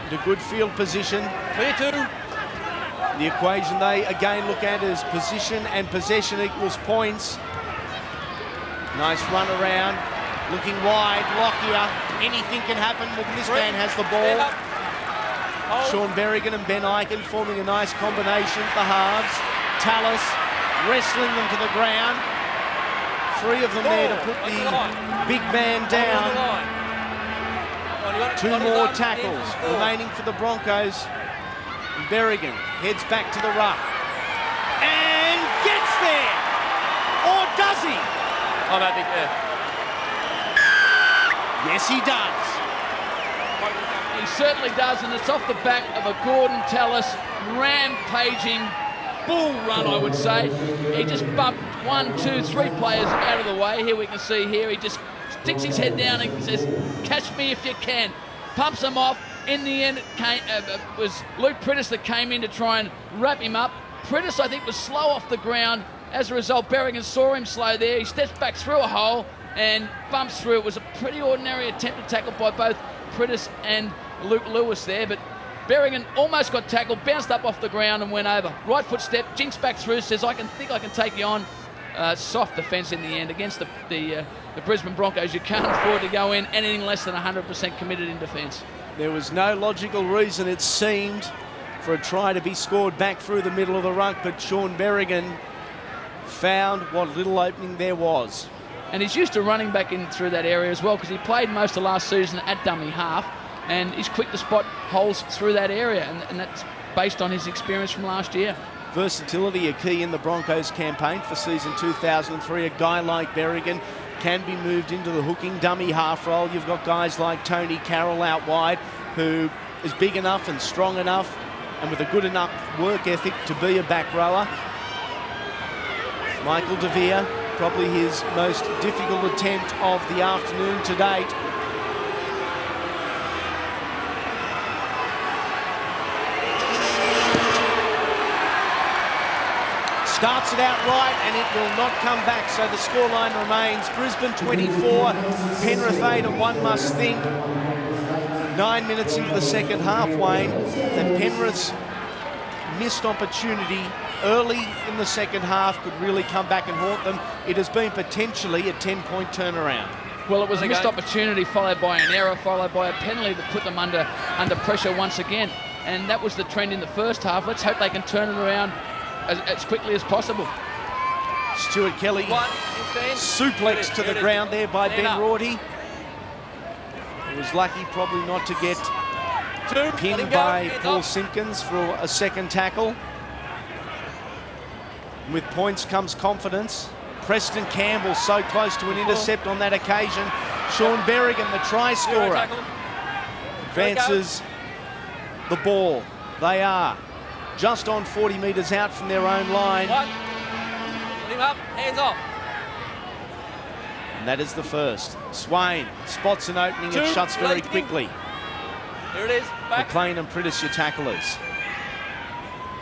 into good field position. Clear 2. The equation they again look at is position and possession equals points. Nice run around, looking wide, Lockyer. Anything can happen when this man has the ball. Sean Berrigan and Ben Eichen forming a nice combination at the halves. Tallis wrestling them to the ground. 3 of them there to put the big man down. 2 more tackles remaining for the Broncos. And Berrigan heads back to the ruck. And gets there! Or does he? Oh, that big there. Yes, he does. He certainly does, and it's off the back of a Gordon Tallis rampaging bull run, I would say. He just bumped 1, 2, 3 players out of the way. Here we can see here, he just sticks his head down and says, catch me if you can. Pumps him off. In the end, it was Luke Prittis that came in to try and wrap him up. Prittis, I think, was slow off the ground. As a result, Berrigan saw him slow there. He steps back through a hole and bumps through. It was a pretty ordinary attempt to tackle by both Prittis and Luke Lewis there, but Berrigan almost got tackled, bounced up off the ground and went over. Right foot step, jinks back through, says, I think I can take you on. Soft defence in the end against the Brisbane Broncos. You can't afford to go in anything less than 100% committed in defence. There was no logical reason, it seemed, for a try to be scored back through the middle of the ruck, but Sean Berrigan found what little opening there was. And he's used to running back in through that area as well, because he played most of last season at dummy half, and he's quick to spot holes through that area, and that's based on his experience from last year. Versatility a key in the Broncos campaign for season 2003. A guy like Berrigan can be moved into the hooking dummy half role. You've got guys like Tony Carroll out wide, who is big enough and strong enough and with a good enough work ethic to be a back rower. Michael De Vere, probably his most difficult attempt of the afternoon to date. Starts it out right and it will not come back. So the scoreline remains Brisbane 24, Penrith 8, and one must think 9 minutes into the second half, Wayne, that Penrith's missed opportunity early in the second half could really come back and haunt them. It has been potentially a 10-point turnaround. Well, it was a missed opportunity followed by an error, followed by a penalty that put them under pressure once again. And that was the trend in the first half. Let's hope they can turn it around as quickly as possible. Stuart Kelly suplexed to the ground there by Ben Rorty. He was lucky probably not to get pinned by Paul Simpkins for a second tackle. With points comes confidence. Preston Campbell so close to an intercept on that occasion. Sean Berrigan, the try scorer, advances the ball. They are just on 40 metres out from their own line. Put him up, hands off. And that is the first. Swain spots an opening and shuts very quickly. Here it is, back. McLean and Prittis, your tacklers.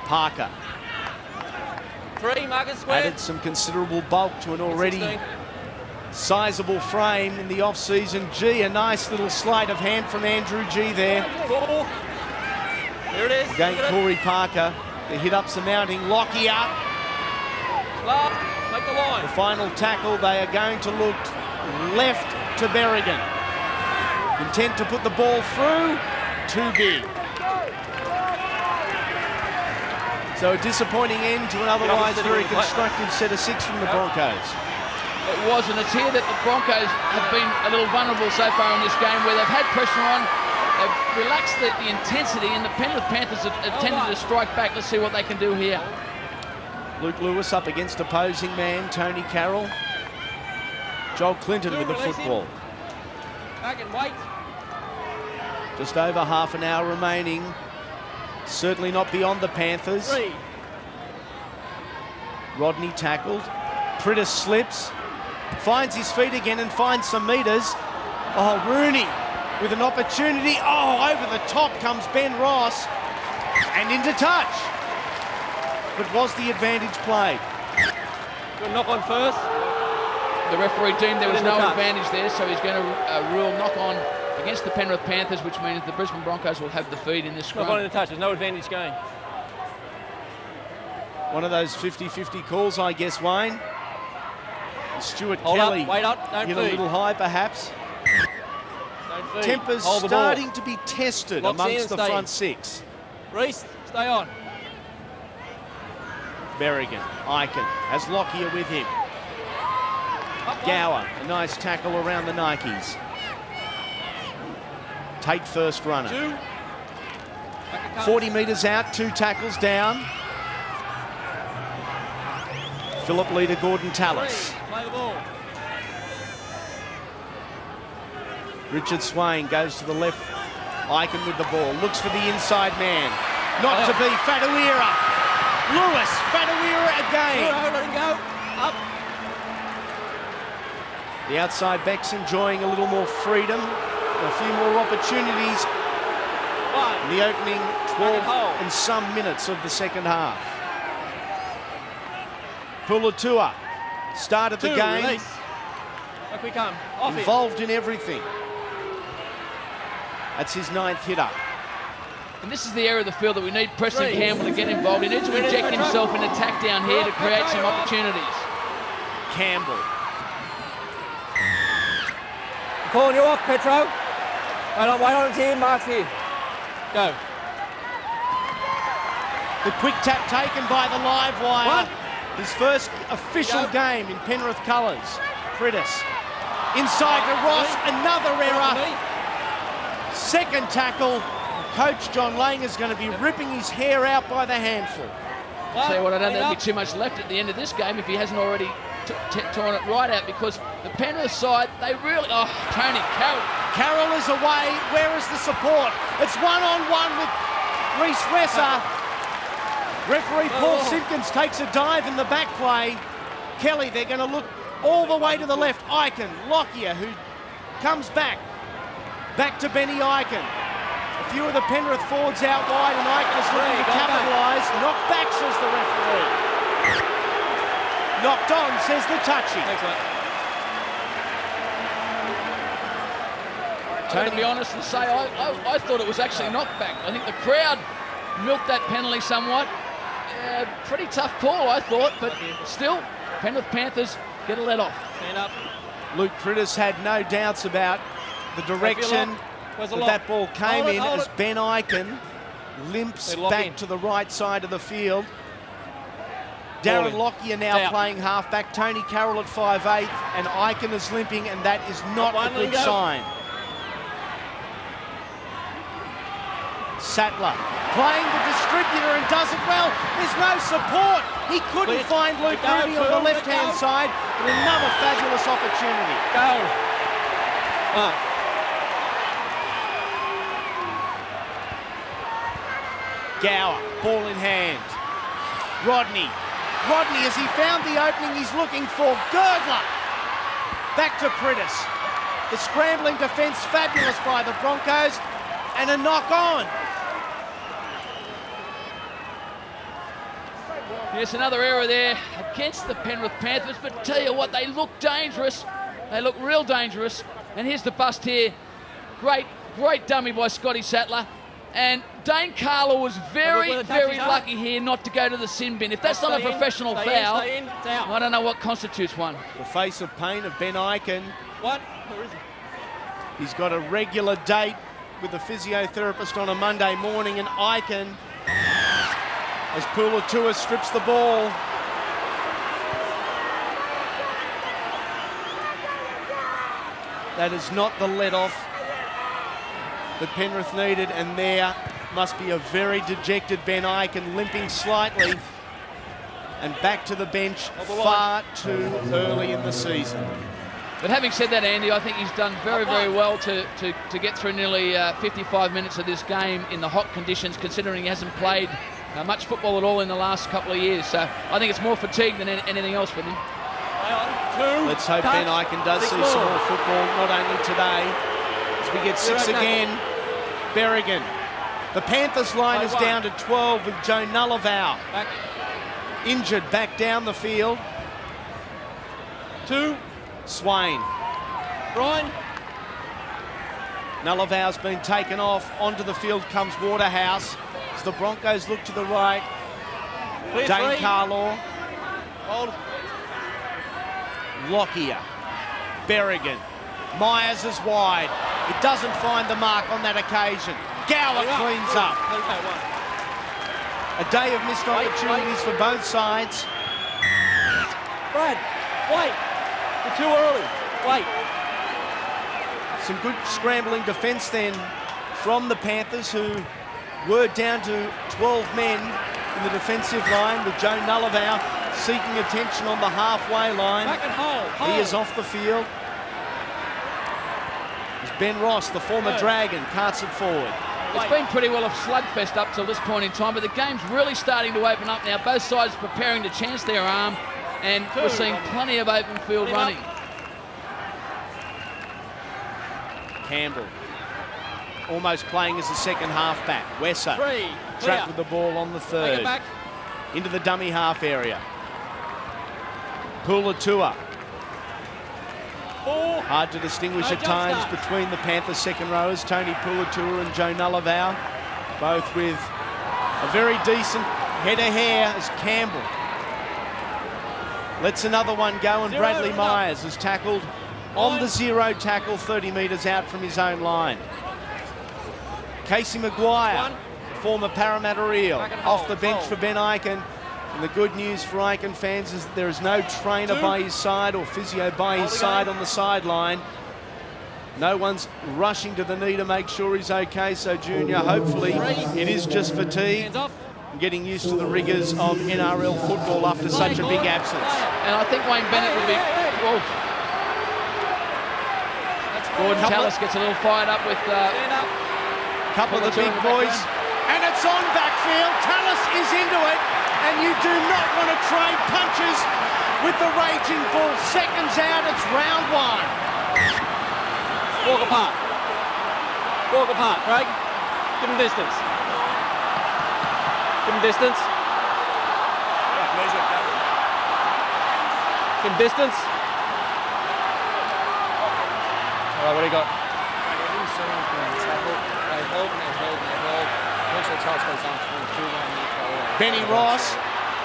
Parker. 3, Marcus square. Added some considerable bulk to an already sizable frame in the off-season. G, a nice little sleight of hand from Andrew G there. Here it is. Again, Corey Parker. The hit-ups are mounting. Lockyer. Make the line. The final tackle, they are going to look left to Berrigan. Intent to put the ball through. Too big. So a disappointing end to an otherwise very constructive set of 6 from the Broncos. It was, and it's here that the Broncos have been a little vulnerable so far in this game, where they've had pressure on, they've relaxed the intensity, and the Penrith Panthers have tended to strike back. Let's see what they can do here. Luke Lewis up against opposing man, Tony Carroll. Joel Clinton with the football. Back and wait. Just over half an hour remaining. Certainly not beyond the Panthers. 3. Rodney tackled. Prittis slips. Finds his feet again and finds some metres. Oh, Rooney with an opportunity. Oh, over the top comes Ben Ross. And into touch. But was the advantage played? Good knock on first. The referee deemed there was no advantage there, so he's going to rule knock on against the Penrith Panthers, which means the Brisbane Broncos will have the feed in this scrum. Knock on in the touch. There's no advantage game. One of those 50-50 calls, I guess, Wayne. Stuart Hold Kelly up, wait up, don't hit feed. a little high, perhaps. Don't feed. Tempers Hold the starting ball. to be tested Locks amongst in, the stay front in. 6. Reese, stay on. Berrigan, Eichen has Lockyer with him. Gower, a nice tackle around the Nikes. Tate first runner. 40 metres out, 2 tackles down. Philip Leader, Gordon Tallis. Play the ball. Richard Swain goes to the left. Eichen with the ball, looks for the inside man. Not to be, Fatuira. Lewis, Fatuira again. Let him go. Up. The outside backs enjoying a little more freedom, a few more opportunities in the opening 12 and some minutes of the second half. Pulatua started the game, Release. Back we come. Off involved in everything. That's his 9th hit-up. And this is the area of the field that we need Preston Campbell to get involved. He needs to inject himself in attack down here to create some opportunities. Campbell. I'm calling you off, Petro. Wait on his here, Mark's here. Go. The quick tap taken by the live wire. His first official game in Penrith colours. Prittis. Inside to Ross, another error. Second tackle. Coach John Lang is going to be ripping his hair out by the handful. I'll tell you what, I don't think there'll be too much left at the end of this game if he hasn't already torn it right out, because the Penrith side, they really... Oh, Tony Carroll. Carroll is away. Where is the support? It's one-on-one with Reece Wesser. Referee Paul Simpkins takes a dive in the back play. Kelly, they're going to look all the way to the left. Eichen, Lockyer, who comes back to Benny Eichen. A few of the Penrith forwards out wide, and Eichen is looking to capitalise. Knock back, says the referee. Knocked on, says the touchy. Excellent. To be honest and say, I thought it was actually knockback. I think the crowd milked that penalty somewhat. Pretty tough call, I thought, but still, Penrith Panthers get a let off. Stand up. Luke Prittis had no doubts about the direction that ball came in as Ben Ikin limps back to the right side of the field. Darren Lockyer now playing halfback, Tony Carroll at 5'8", and Ikin is limping, and that is not a good sign. Sattler playing the distributor and does it well. There's no support. He couldn't find Luke Mooney on the left-hand side, but another fabulous opportunity. Go. Gower, ball in hand. Rodney, as he found the opening he's looking for. Girdler. Back to Prittis. The scrambling defence, fabulous by the Broncos, and a knock on. Yes, another error there against the Penrith Panthers, but tell you what, they look dangerous. They look real dangerous. And here's the bust here. Great dummy by Scotty Sattler. And Dane Carlo was very lucky here not to go to the sin bin. If that's not a professional foul, I don't know what constitutes one. The face of pain of Ben Ikin. What? Where is he? He's got a regular date with the physiotherapist on a Monday morning, and Ikin, as Pulatua strips the ball. That is not the let-off that Penrith needed, and there must be a very dejected Ben Ikin limping slightly and back to the bench far too early in the season. But having said that, Andy, I think he's done very well to get through nearly 55 minutes of this game in the hot conditions, considering he hasn't played much football at all in the last couple of years. So I think it's more fatigue than anything else with him. Let's hope Ben Ikin does see some more football, not only today. As we get 6 again, Berrigan. The Panthers line is down to 12 with Joe Nullavow injured back down the field. 2. Swain. Ryan. Nullavow's been taken off. Onto the field comes Waterhouse. As the Broncos look to the right, Dane Carlaw. Lockyer. Berrigan. Myers is wide. It doesn't find the mark on that occasion. Gower cleans up. A day of missed opportunities for both sides. Brad, wait. You're too early. Wait. Some good scrambling defence then from the Panthers, who were down to 12 men in the defensive line, with Joe Nullavow seeking attention on the halfway line. Back and hold. He is off the field. As Ben Ross, the former Dragon, carts it forward. It's been pretty well a slugfest up till this point in time, but the game's really starting to open up now. Both sides preparing to chance their arm, and we're seeing plenty of open field running. Campbell almost playing as a second halfback. Wesser trapped with the ball on the third. Into the dummy half area. Pulatua. Hard to distinguish at times between the Panthers second rowers, Tony Pulatua and Joe Nullavow, both with a very decent head of hair as Campbell lets another one go, and Bradley Myers is tackled on the zero tackle 30 metres out from his own line. Casey Maguire, former Parramatta Eel, off the bench for Ben Ikin. And the good news for Ikin fans is that there is no trainer by his side or physio by his side on the sideline. No one's rushing to the knee to make sure he's okay. So, Junior, hopefully it is just fatigue and getting used to the rigours of NRL football after such a big absence. And I think Wayne Bennett will be... Whoa. Gordon Tallis gets a little fired up with... couple of the big boys. And it's on backfield. Tallis is into it. And you do not want to trade punches with the Raging Bull. Seconds out, it's round one. Walk apart. Walk apart, Craig. Give him distance. Give him distance. Some distance. All right, what do you got? Benny Ross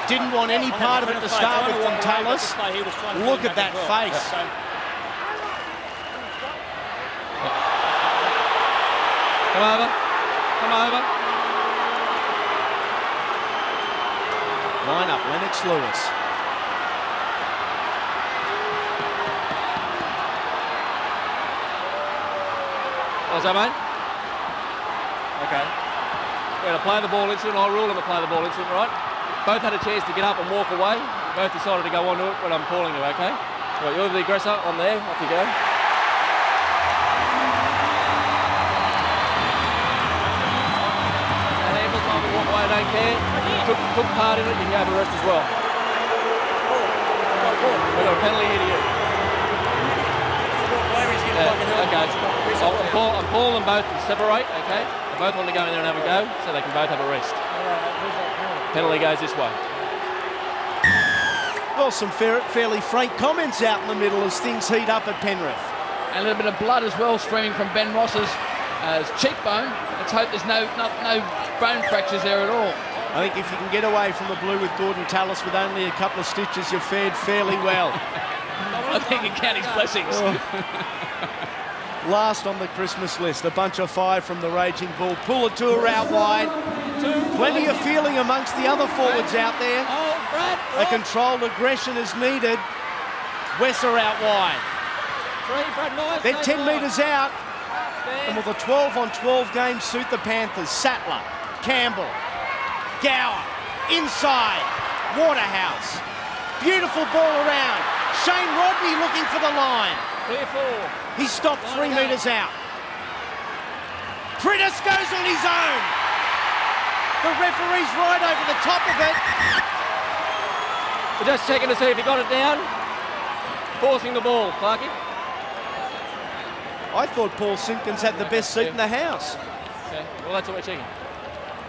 didn't want any part of it to start with from Tallis. Look at that face. Come over. Come over. Line up, Lennox Lewis. What's that, mate? Okay. We're going to play the ball incident. I'll rule them to play the ball incident, right? Both had a chance to get up and walk away. Both decided to go on to it when I'm calling you, okay? Right, you're the aggressor. On there. Off you go. Walk away, I don't care. Took part in it, you can have a rest as well. We've got a penalty here to you. Okay. I'm calling them both to separate, okay? They both want to go in there and have a go, so they can both have a rest. Penalty goes this way. Well, some fairly frank comments out in the middle as things heat up at Penrith. And a little bit of blood as well streaming from Ben Ross's cheekbone. Let's hope there's no bone fractures there at all. I think if you can get away from the blue with Gordon Tallis with only a couple of stitches, you've fared fairly well. I think you count his blessings. Last on the Christmas list, a bunch of 5 from the Raging Bull. Pullatua out wide. Plenty of feeling amongst the other forwards out there. A controlled aggression is needed. Wesser out wide. They're 10 metres out. And will the 12-on-12 game suit the Panthers? Sattler, Campbell, Gower, inside, Waterhouse. Beautiful ball around. Shane Rodney looking for the line. He stopped 3 metres out. Pritis goes on his own. The referee's right over the top of it. We're just checking to see if he got it down. Forcing the ball, Clarkie. I thought Paul Simpkins had the best seat in the house. Okay, well, that's what we're checking.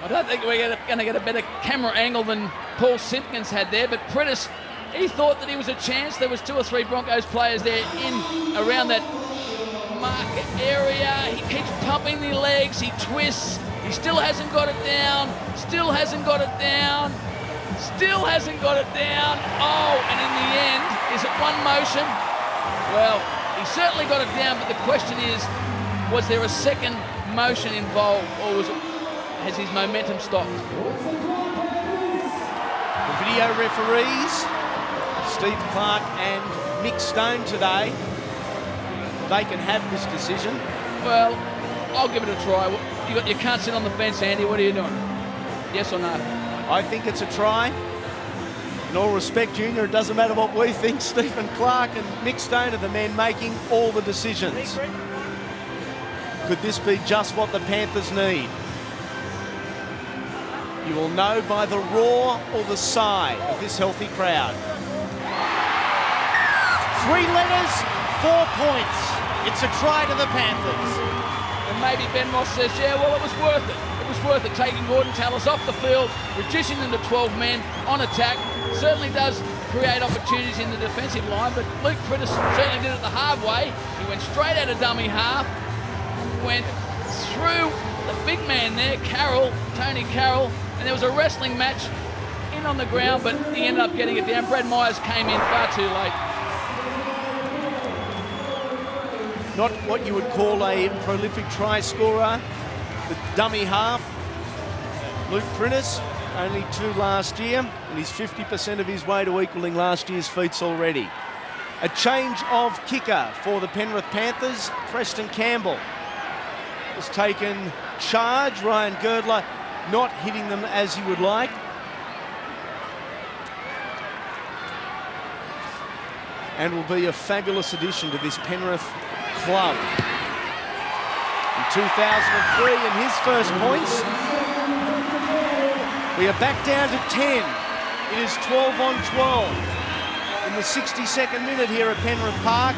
I don't think we're going to get a better camera angle than Paul Simpkins had there, but Pritis, he thought that he was a chance. There was 2 or 3 Broncos players there around that market area. He keeps pumping the legs, he twists, he still hasn't got it down, still hasn't got it down, still hasn't got it down. Oh, and in the end, is it one motion? Well, he certainly got it down, but the question is, was there a second motion involved, or has his momentum stopped? The video referees, Steve Clark and Mick Stone today, they can have this decision. Well, I'll give it a try. You can't sit on the fence, Andy. What are you doing? Yes or no? I think it's a try. In all respect, Junior, it doesn't matter what we think. Stephen Clark and Mick Stone are the men making all the decisions. Could this be just what the Panthers need? You will know by the roar or the sigh of this healthy crowd. 3 letters, 4 points. It's a try to the Panthers. And maybe Ben Ross says, yeah, well, it was worth it. It was worth it taking Gordon Tallis off the field, reducing them to 12 men on attack. Certainly does create opportunities in the defensive line, but Luke Pritis certainly did it the hard way. He went straight out of dummy half, went through the big man there, Tony Carroll, and there was a wrestling match in on the ground, but he ended up getting it down. Brad Myers came in far too late. Not what you would call a prolific try scorer. The dummy half, Luke Pritis, only 2 last year, and he's 50% of his way to equaling last year's feats already. A change of kicker for the Penrith Panthers. Preston Campbell has taken charge. Ryan Girdler not hitting them as he would like. And will be a fabulous addition to this Penrith club. In 2003, in his first points, we are back down to 10. It is 12 on 12 in the 62nd minute here at Penrith Park.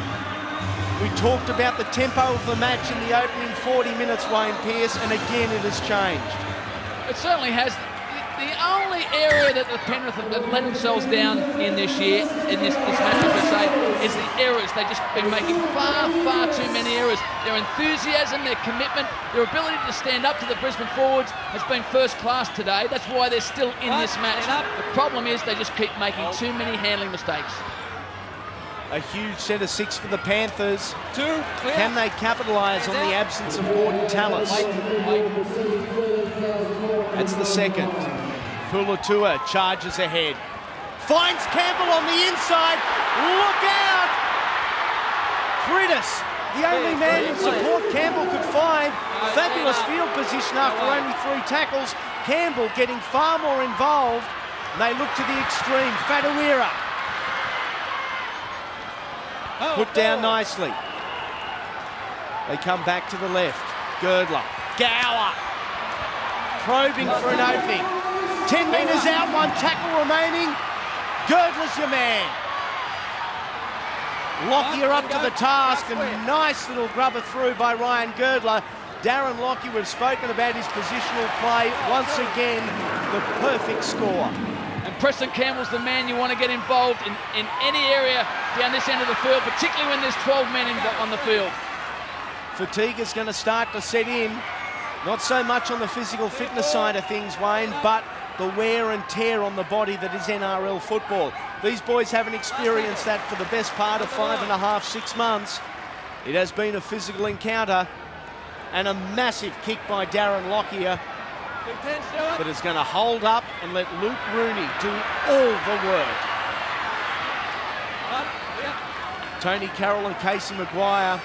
We talked about the tempo of the match in the opening 40 minutes, Wayne Pearce, and again it has changed. It certainly has. The the only area that the Penrith have let themselves down in this year, in this match, I should say, is the errors. They've just been making far, far too many errors. Their enthusiasm, their commitment, their ability to stand up to the Brisbane forwards has been first class today. That's why they're still in this match. The problem is they just keep making too many handling mistakes. A huge centre six for the Panthers. Two, clear. Can they capitalise on the absence of Gordon Tallis? That's the second. Pulatua charges ahead. Finds Campbell on the inside. Look out! Critis, the only man in support Campbell could find. Fabulous field position after only 3 tackles. Campbell getting far more involved. And they look to the extreme. Fatuira. Put down nicely. They come back to the left. Girdler. Gower. Probing for an opening. 10 metres out, 1 tackle remaining. Girdler's your man. Lockyer up to the task, and nice little grubber through by Ryan Girdler. Darren Lockyer, we've spoken about his positional play. Once again, the perfect score. And Preston Campbell's the man you want to get involved in any area down this end of the field, particularly when there's 12 men on the field. Fatigue is going to start to set in. Not so much on the physical fitness side of things, Wayne, but the wear and tear on the body that is NRL football. These boys haven't experienced that for the best part of 5.5, 6 months. It has been a physical encounter and a massive kick by Darren Lockyer. But it's going to hold up and let Luke Rooney do all the work. Tony Carroll and Casey Maguire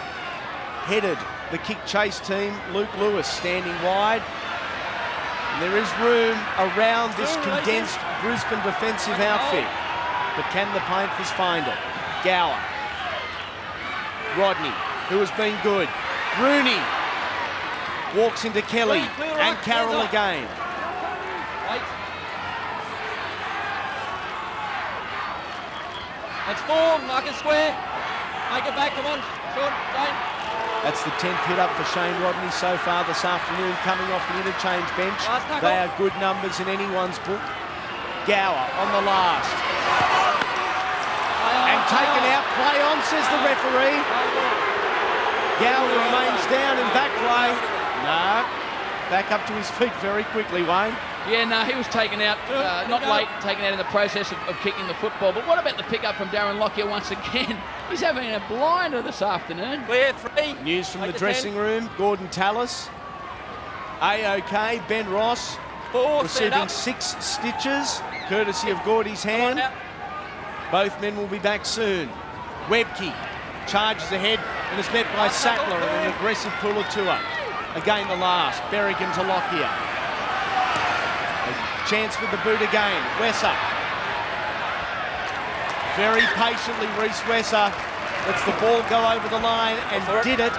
headed the kick chase team. Luke Lewis standing wide. And there is room around this condensed Brisbane defensive outfit. But can the Panthers find it? Gower. Rodney, who has been good. Rooney. Walks into Kelly and Carroll again. That's 4, mark it square. Make it back, come on. Short, Shane. That's the 10th hit up for Shane Rodney so far this afternoon, coming off the interchange bench. They are good numbers in anyone's book. Gower on the last. And taken out, play on, says the referee. Gower remains down in back play. No, back up to his feet very quickly, Wayne. Yeah, no, he was taken out, not late, taken out in the process of kicking the football. But what about the pick-up from Darren Lockyer once again? He's having a blinder this afternoon. Clear 3. News from the dressing room, Gordon Tallis. A-OK, Ben Ross 4, receiving 6 stitches, courtesy of Gordy's hand. Both men will be back soon. Webke charges ahead and is met by Sattler and an aggressive Pulatua. Again the last, Berrigan to Lockyer. A chance with the boot again, Wesser. Very patiently, Reece Wesser lets the ball go over the line and did it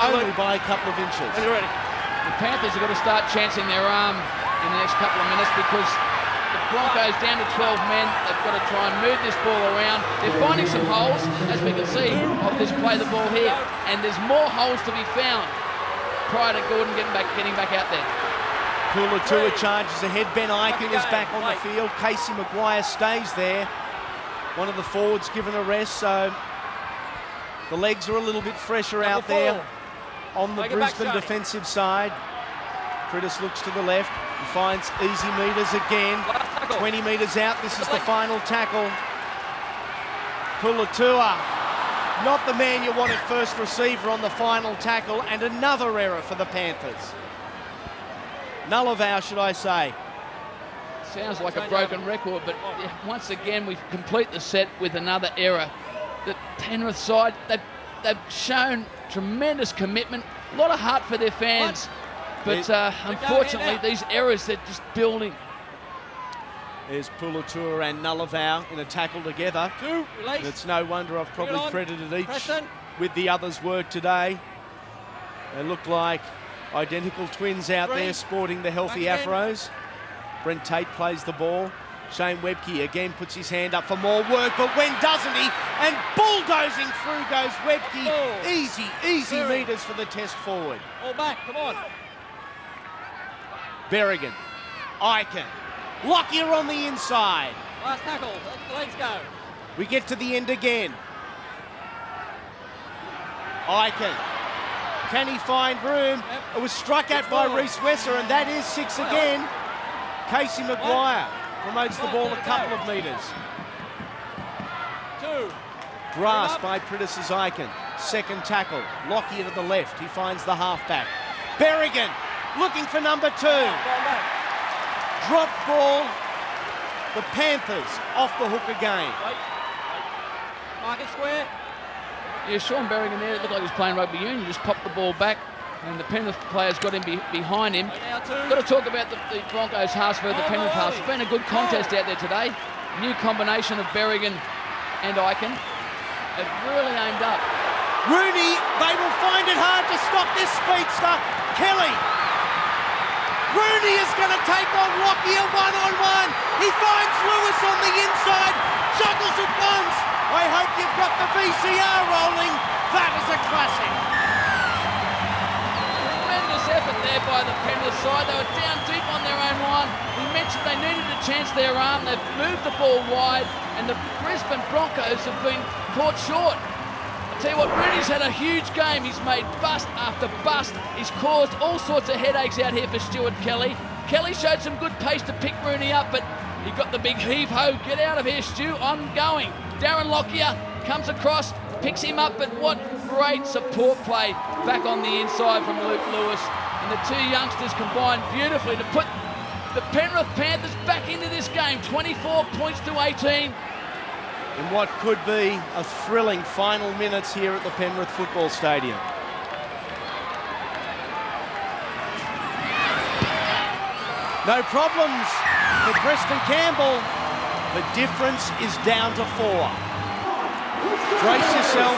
only by a couple of inches. The Panthers have got to start chancing their arm in the next couple of minutes because the Broncos down to 12 men. They've got to try and move this ball around. They're finding some holes, as we can see, of this play the ball here. And there's more holes to be found prior to Gordon getting back out there. Pulatua charges ahead. Ben Eichen is back on the field. Casey Maguire stays there. One of the forwards given a rest, so the legs are a little bit fresher out there on the Brisbane defensive side. Critis looks to the left. He finds easy metres again. 20 metres out. This is the final tackle. Pulatua, not the man you want at first receiver on the final tackle, and another error for the Panthers. Nullavow, should I say. Sounds like a broken record, but once again we complete the set with another error. The Penrith side, they've shown tremendous commitment, a lot of heart for their fans, but unfortunately these errors, they're just building. There's Pulatua and Nullavow in a tackle together. And it's no wonder I've probably credited each with the other's work today. They look like identical twins out there sporting the healthy afros. Brent Tate plays the ball. Shane Webke again puts his hand up for more work, but when doesn't he? And bulldozing through goes Webke. Easy metres for the test forward. All back, come on. Berrigan, Eichen, Lockyer on the inside. Last tackle. Let the legs go. We get to the end again. Iken. Can he find room? Yep. It was struck at by Reece Wesser, and that is 6 again. Casey Maguire promotes the ball a couple of metres. 2. Grasped by Pritis Iken. Second tackle. Lockyer to the left. He finds the halfback. Berrigan looking for number 2. Drop ball. The Panthers off the hook again. Market square. Yeah, Sean Berrigan there, it looked like he was playing rugby union, just popped the ball back, and the Penrith players got him behind him. Got to talk about the Broncos halves for the Penrith halves. It's been a good contest out there today. New combination of Berrigan and Iken. They've really aimed up. Rooney, they will find it hard to stop this speedster. Kelly. Rooney is going to take on Lockyer one-on-one. He finds Lewis on the inside, juggles it once. I hope you've got the VCR rolling. That is a classic. Tremendous effort there by the Penrith side. They were down deep on their own line. We mentioned they needed a chance their arm. They've moved the ball wide, and the Brisbane Broncos have been caught short. I tell you what, Rooney's had a huge game. He's made bust after bust. He's caused all sorts of headaches out here for Stuart Kelly. Kelly showed some good pace to pick Rooney up, but he got the big heave-ho. Get out of here, Stu. I'm going. Darren Lockyer comes across, picks him up, but what great support play back on the inside from Luke Lewis. And the two youngsters combined beautifully to put the Penrith Panthers back into this game. 24 points to 18. In what could be a thrilling final minutes here at the Penrith Football Stadium. No problems for Preston Campbell. The difference is down to 4. Brace yourself.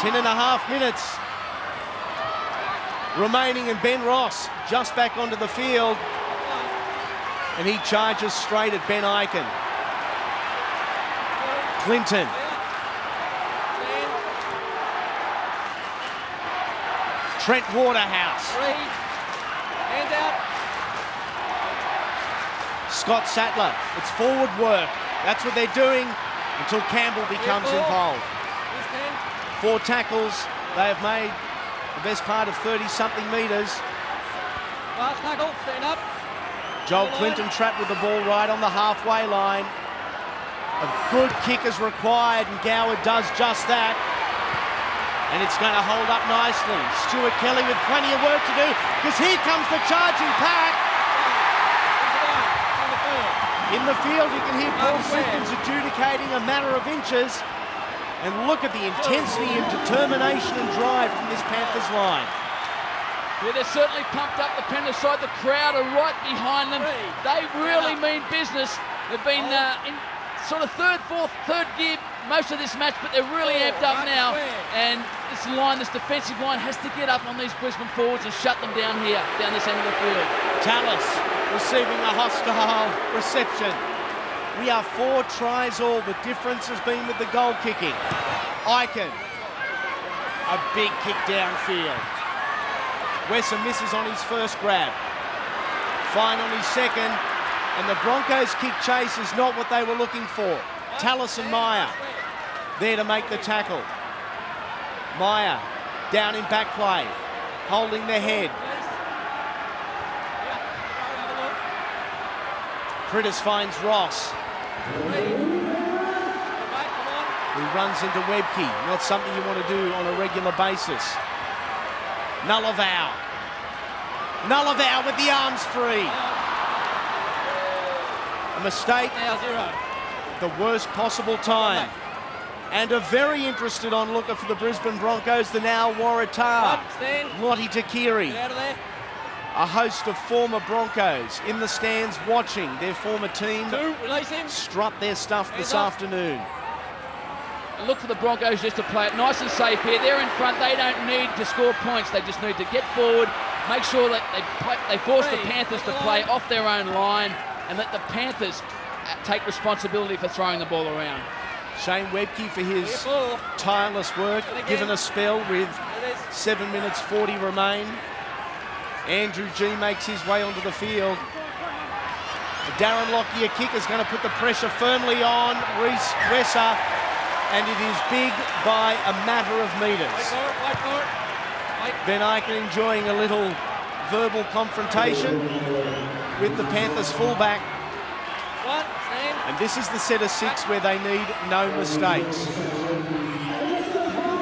10.5 minutes remaining, and Ben Ross just back onto the field. And he charges straight at Ben Iken. Clinton. Trent Waterhouse. 3. Hands out. Scott Sattler. It's forward work. That's what they're doing until Campbell becomes involved. 4 tackles. They have made the best part of 30-something metres. Last tackle. Stand up. Joel Clinton trapped with the ball right on the halfway line. A good kick is required, and Gower does just that. And it's going to hold up nicely. Stuart Kelly with plenty of work to do, because here comes the charging pack. In the field, you can hear Paul Simpkins adjudicating a matter of inches. And look at the intensity and determination and drive from this Panthers line. Yeah, they're certainly pumped up the Penrith side. The crowd are right behind them. They really mean business. They've been in sort of third gear most of this match, but they're really amped up now. And this line, this defensive line, has to get up on these Brisbane forwards and shut them down here, down this end of the field. Tallis receiving a hostile reception. We are 4 tries all. The difference has been with the goal kicking. Iken, a big kick downfield. Wesser misses on his first grab. Fine on his second. And the Broncos' kick chase is not what they were looking for. Tallis and Meyer there to make the tackle. Meyer down in back play, holding the head. Pritis finds Ross, who runs into Webke. Not something you want to do on a regular basis. Nullavau with the arms free. A mistake at the worst possible time. And a very interested onlooker for the Brisbane Broncos, the now Waratah, Lottie Takiri. A host of former Broncos in the stands watching their former team strut their stuff this afternoon. Look for the Broncos just to play it nice and safe here. They're in front. They don't need to score points. They just need to get forward, make sure that they force the Panthers to play off their own line, and let the Panthers take responsibility for throwing the ball around. Shane Webke for his tireless work, given a spell with 7 minutes 40 remain. Andrew G makes his way onto the field. Darren Lockyer kick is going to put the pressure firmly on Reece Wesser, and it is big by a matter of metres. Ben Ikin enjoying a little verbal confrontation with the Panthers fullback. And this is the set of 6 where they need no mistakes.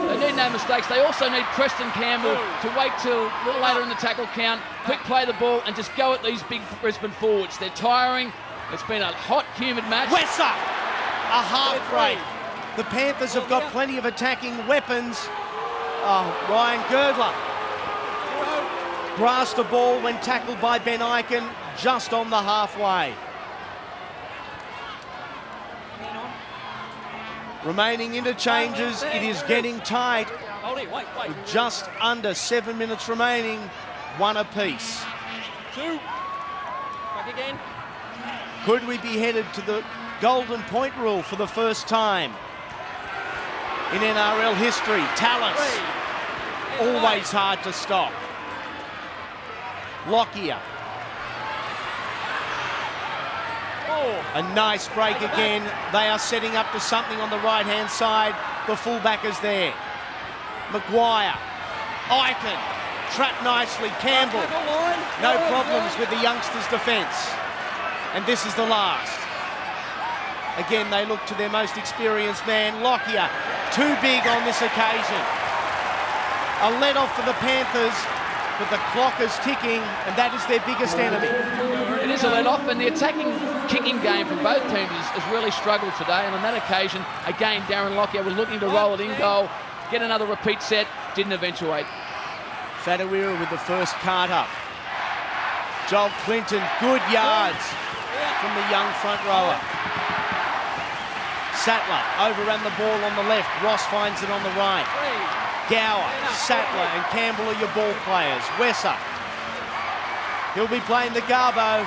They need no mistakes. They also need Preston Campbell to wait till a little later in the tackle count, quick play the ball and just go at these big Brisbane forwards. They're tiring. It's been a hot, humid match. Wesser, a half break. The Panthers have got plenty of attacking weapons. Oh, Ryan Girdler grasped the ball when tackled by Ben Ikin just on the halfway. Remaining interchanges, it is getting tight. With just under 7 minutes remaining, 1 apiece. 2. Back again. Could we be headed to the golden point rule for the first time in NRL history? Tallis, always hard to stop. Lockyer. A nice break again. They are setting up to something on the right-hand side. The fullback is there. Maguire. Ikin. Trapped nicely. Campbell. No problems with the youngsters' defence. And this is the last. Again, they look to their most experienced man, Lockyer. Too big on this occasion. A let-off for the Panthers, but the clock is ticking, and that is their biggest enemy. It is a let-off, and the attacking kicking game from both teams has really struggled today, and on that occasion, again, Darren Lockyer was looking to roll it in goal, get another repeat set, didn't eventuate. Fadawira with the first card up. Joel Clinton, good yards from the young front rower. Sattler overran the ball on the left. Ross finds it on the right. Gower, Sattler and Campbell are your ball players. Wesser. He'll be playing the Garbo,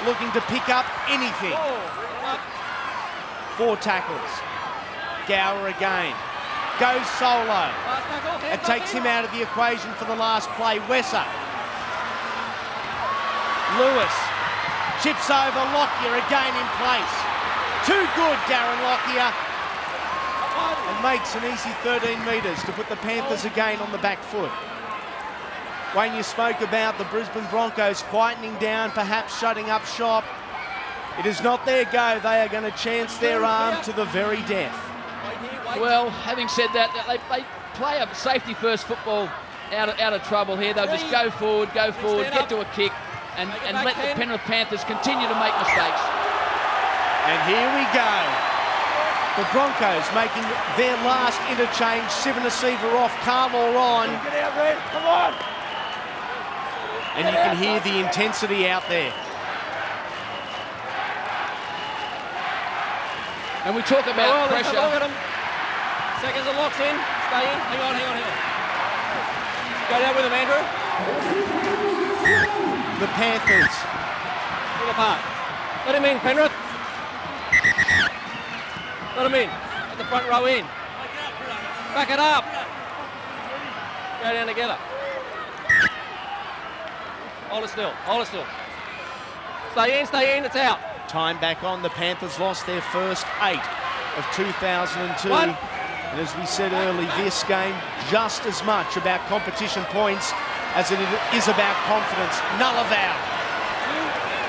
looking to pick up anything. 4 tackles. Gower again. Goes solo. It takes him out of the equation for the last play. Wesser. Lewis. Chips over. Lockyer again in place. Too good, Darren Lockyer. And makes an easy 13 metres to put the Panthers again on the back foot. Wayne, you spoke about the Brisbane Broncos quietening down, perhaps shutting up shop. It is not their go. They are going to chance their arm to the very death. Well, having said that, they play a safety-first football out of trouble here. They'll just go forward, get to a kick, and let the Penrith Panthers continue to make mistakes. And here we go. The Broncos making their last interchange. Sivanasiva off, Carlaw on. Get out, Red. Come on. And you can hear the intensity out there. And we talk about pressure. Look at him. Seconds are locked in. Stay in. Hang on. Go down with him, Andrew. The Panthers. Pull apart. Let him in, Penrith. Let him in. Get the front row in. Back it up. Go down together. Hold it still. Stay in, it's out. Time back on. The Panthers lost their first 8 of 2002. And as we said early, this game just as much about competition points as it is about confidence. Nullival.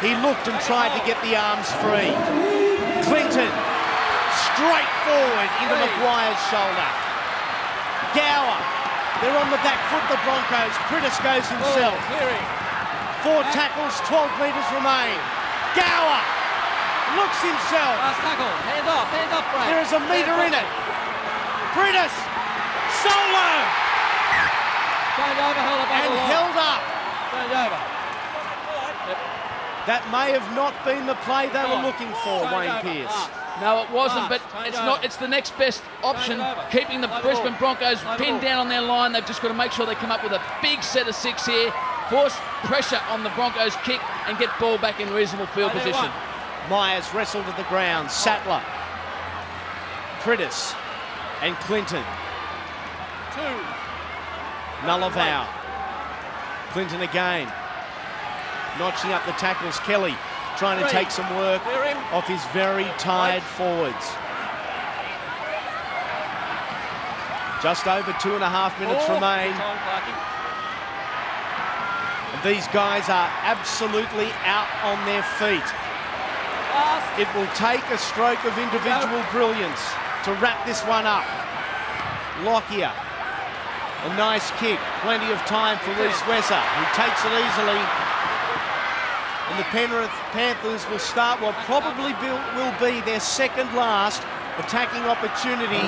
He looked and tried to get the arms free. Clinton. Straight forward into Maguire's shoulder. Gower. They're on the back foot, the Broncos. Prittis goes himself. 4 tackles, 12 metres remain. Gower looks himself. Last tackle. Hands off, Brad. There is a metre in it. Prittis. Solo. Change over, hold up. And held up. Change over. That may have not been the play they were looking for, Wayne Pearce. No, it wasn't, but it's not. It's the next best option, keeping the Brisbane Broncos pinned down on their line. They've just got to make sure they come up with a big set of 6 here, force pressure on the Broncos' kick, and get ball back in reasonable field position. Myers wrestled to the ground. Sattler, Prittis, and Clinton. 2. Nullival. Clinton again. Notching up the tackles. Kelly trying to take some work off his very tired forwards. Just over 2.5 minutes remain. And these guys are absolutely out on their feet. It will take a stroke of individual brilliance to wrap this one up. Lockyer, a nice kick, plenty of time for Reece Wesser, who takes it easily. And the Penrith Panthers will start what probably will be their second last attacking opportunity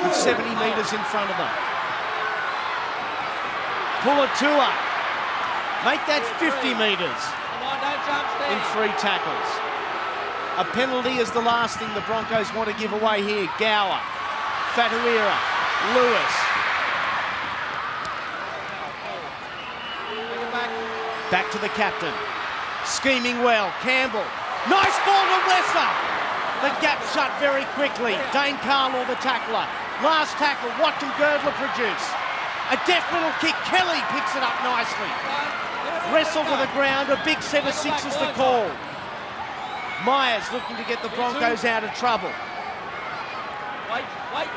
with 70 metres in front of them. Pulatua, make that 50 metres in 3 tackles. A penalty is the last thing the Broncos want to give away here. Gower, Fatuira, Lewis. Back to the captain. Scheming well. Campbell. Nice ball to Wesser. The gap shut very quickly. Dane Carlaw, the tackler. Last tackle. What can Girdler produce? A deft little kick. Kelly picks it up nicely. Wrestle to the ground. A big set of 6 is the call. Myers looking to get the Broncos out of trouble.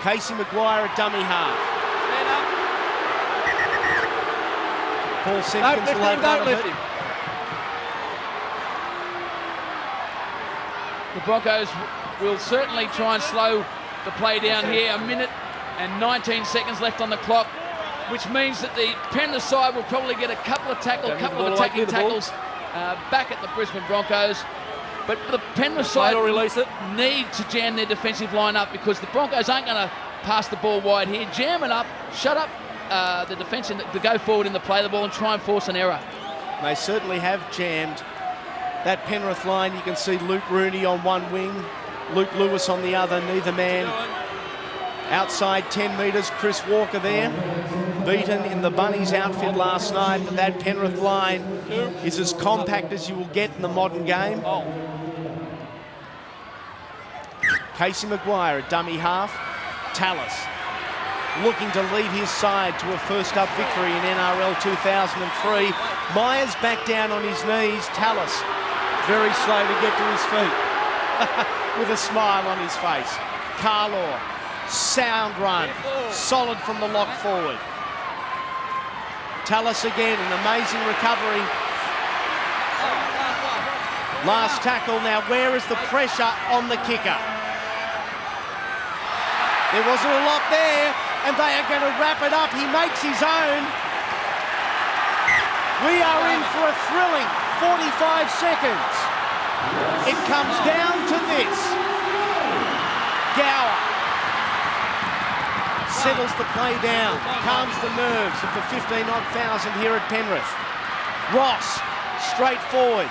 Casey Maguire at dummy half. Paul Simpkins will have none of it. The Broncos will certainly try and slow the play down here. 1 minute and 19 seconds left on the clock, which means that the Penrith side will probably get a couple of attacking tackles back at the Brisbane Broncos. But the Penrith side need to jam their defensive line up, because the Broncos aren't going to pass the ball wide here. Jam it up, shut up the defence to go forward in the play of the ball and try and force an error. They certainly have jammed that Penrith line. You can see Luke Rooney on one wing, Luke Lewis on the other, neither man outside 10 metres. Chris Walker there, beaten in the Bunnies outfit last night, but that Penrith line is as compact as you will get in the modern game. Casey Maguire at dummy half. Tallis looking to lead his side to a first up victory in NRL 2003. Myers back down on his knees. Tallis very slow to get to his feet with a smile on his face. Carlaw, sound run, solid from the lock forward. Tallis again, an amazing recovery. Last tackle. Now where is the pressure on the kicker? There wasn't a lot there, and they are going to wrap it up. He makes his own. We are in for a thrilling 45 seconds. It comes down to this. Gower settles the play down, calms the nerves of the 15-odd thousand here at Penrith. Ross, straight forward.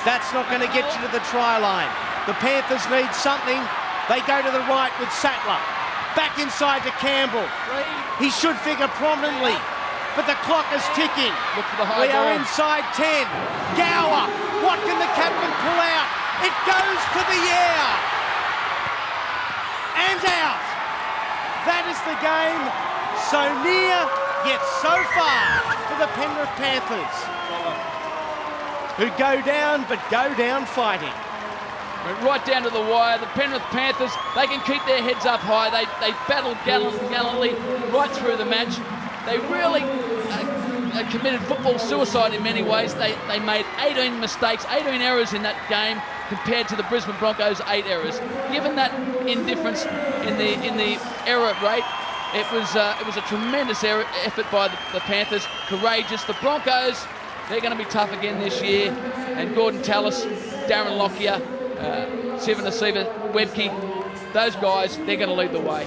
That's not going to get you to the try line. The Panthers need something. They go to the right with Sattler. Back inside to Campbell. He should figure prominently, but the clock is ticking. Look for the high We are ball. inside 10. Gower, what can the captain pull out? It goes to the air. And out. That is the game. So near, yet so far for the Penrith Panthers, who go down, but go down fighting. Right down to the wire. The Penrith Panthers, they can keep their heads up high. They battled gallantly right through the match. They really committed football suicide in many ways. They made 18 mistakes, 18 errors in that game, compared to the Brisbane Broncos' 8 errors. Given that indifference in the error rate, it was a tremendous effort by the Panthers. Courageous. The Broncos, they're going to be tough again this year. And Gordon Tallis, Darren Lockyer, Sivan Asiva, Webke, those guys, they're going to lead the way.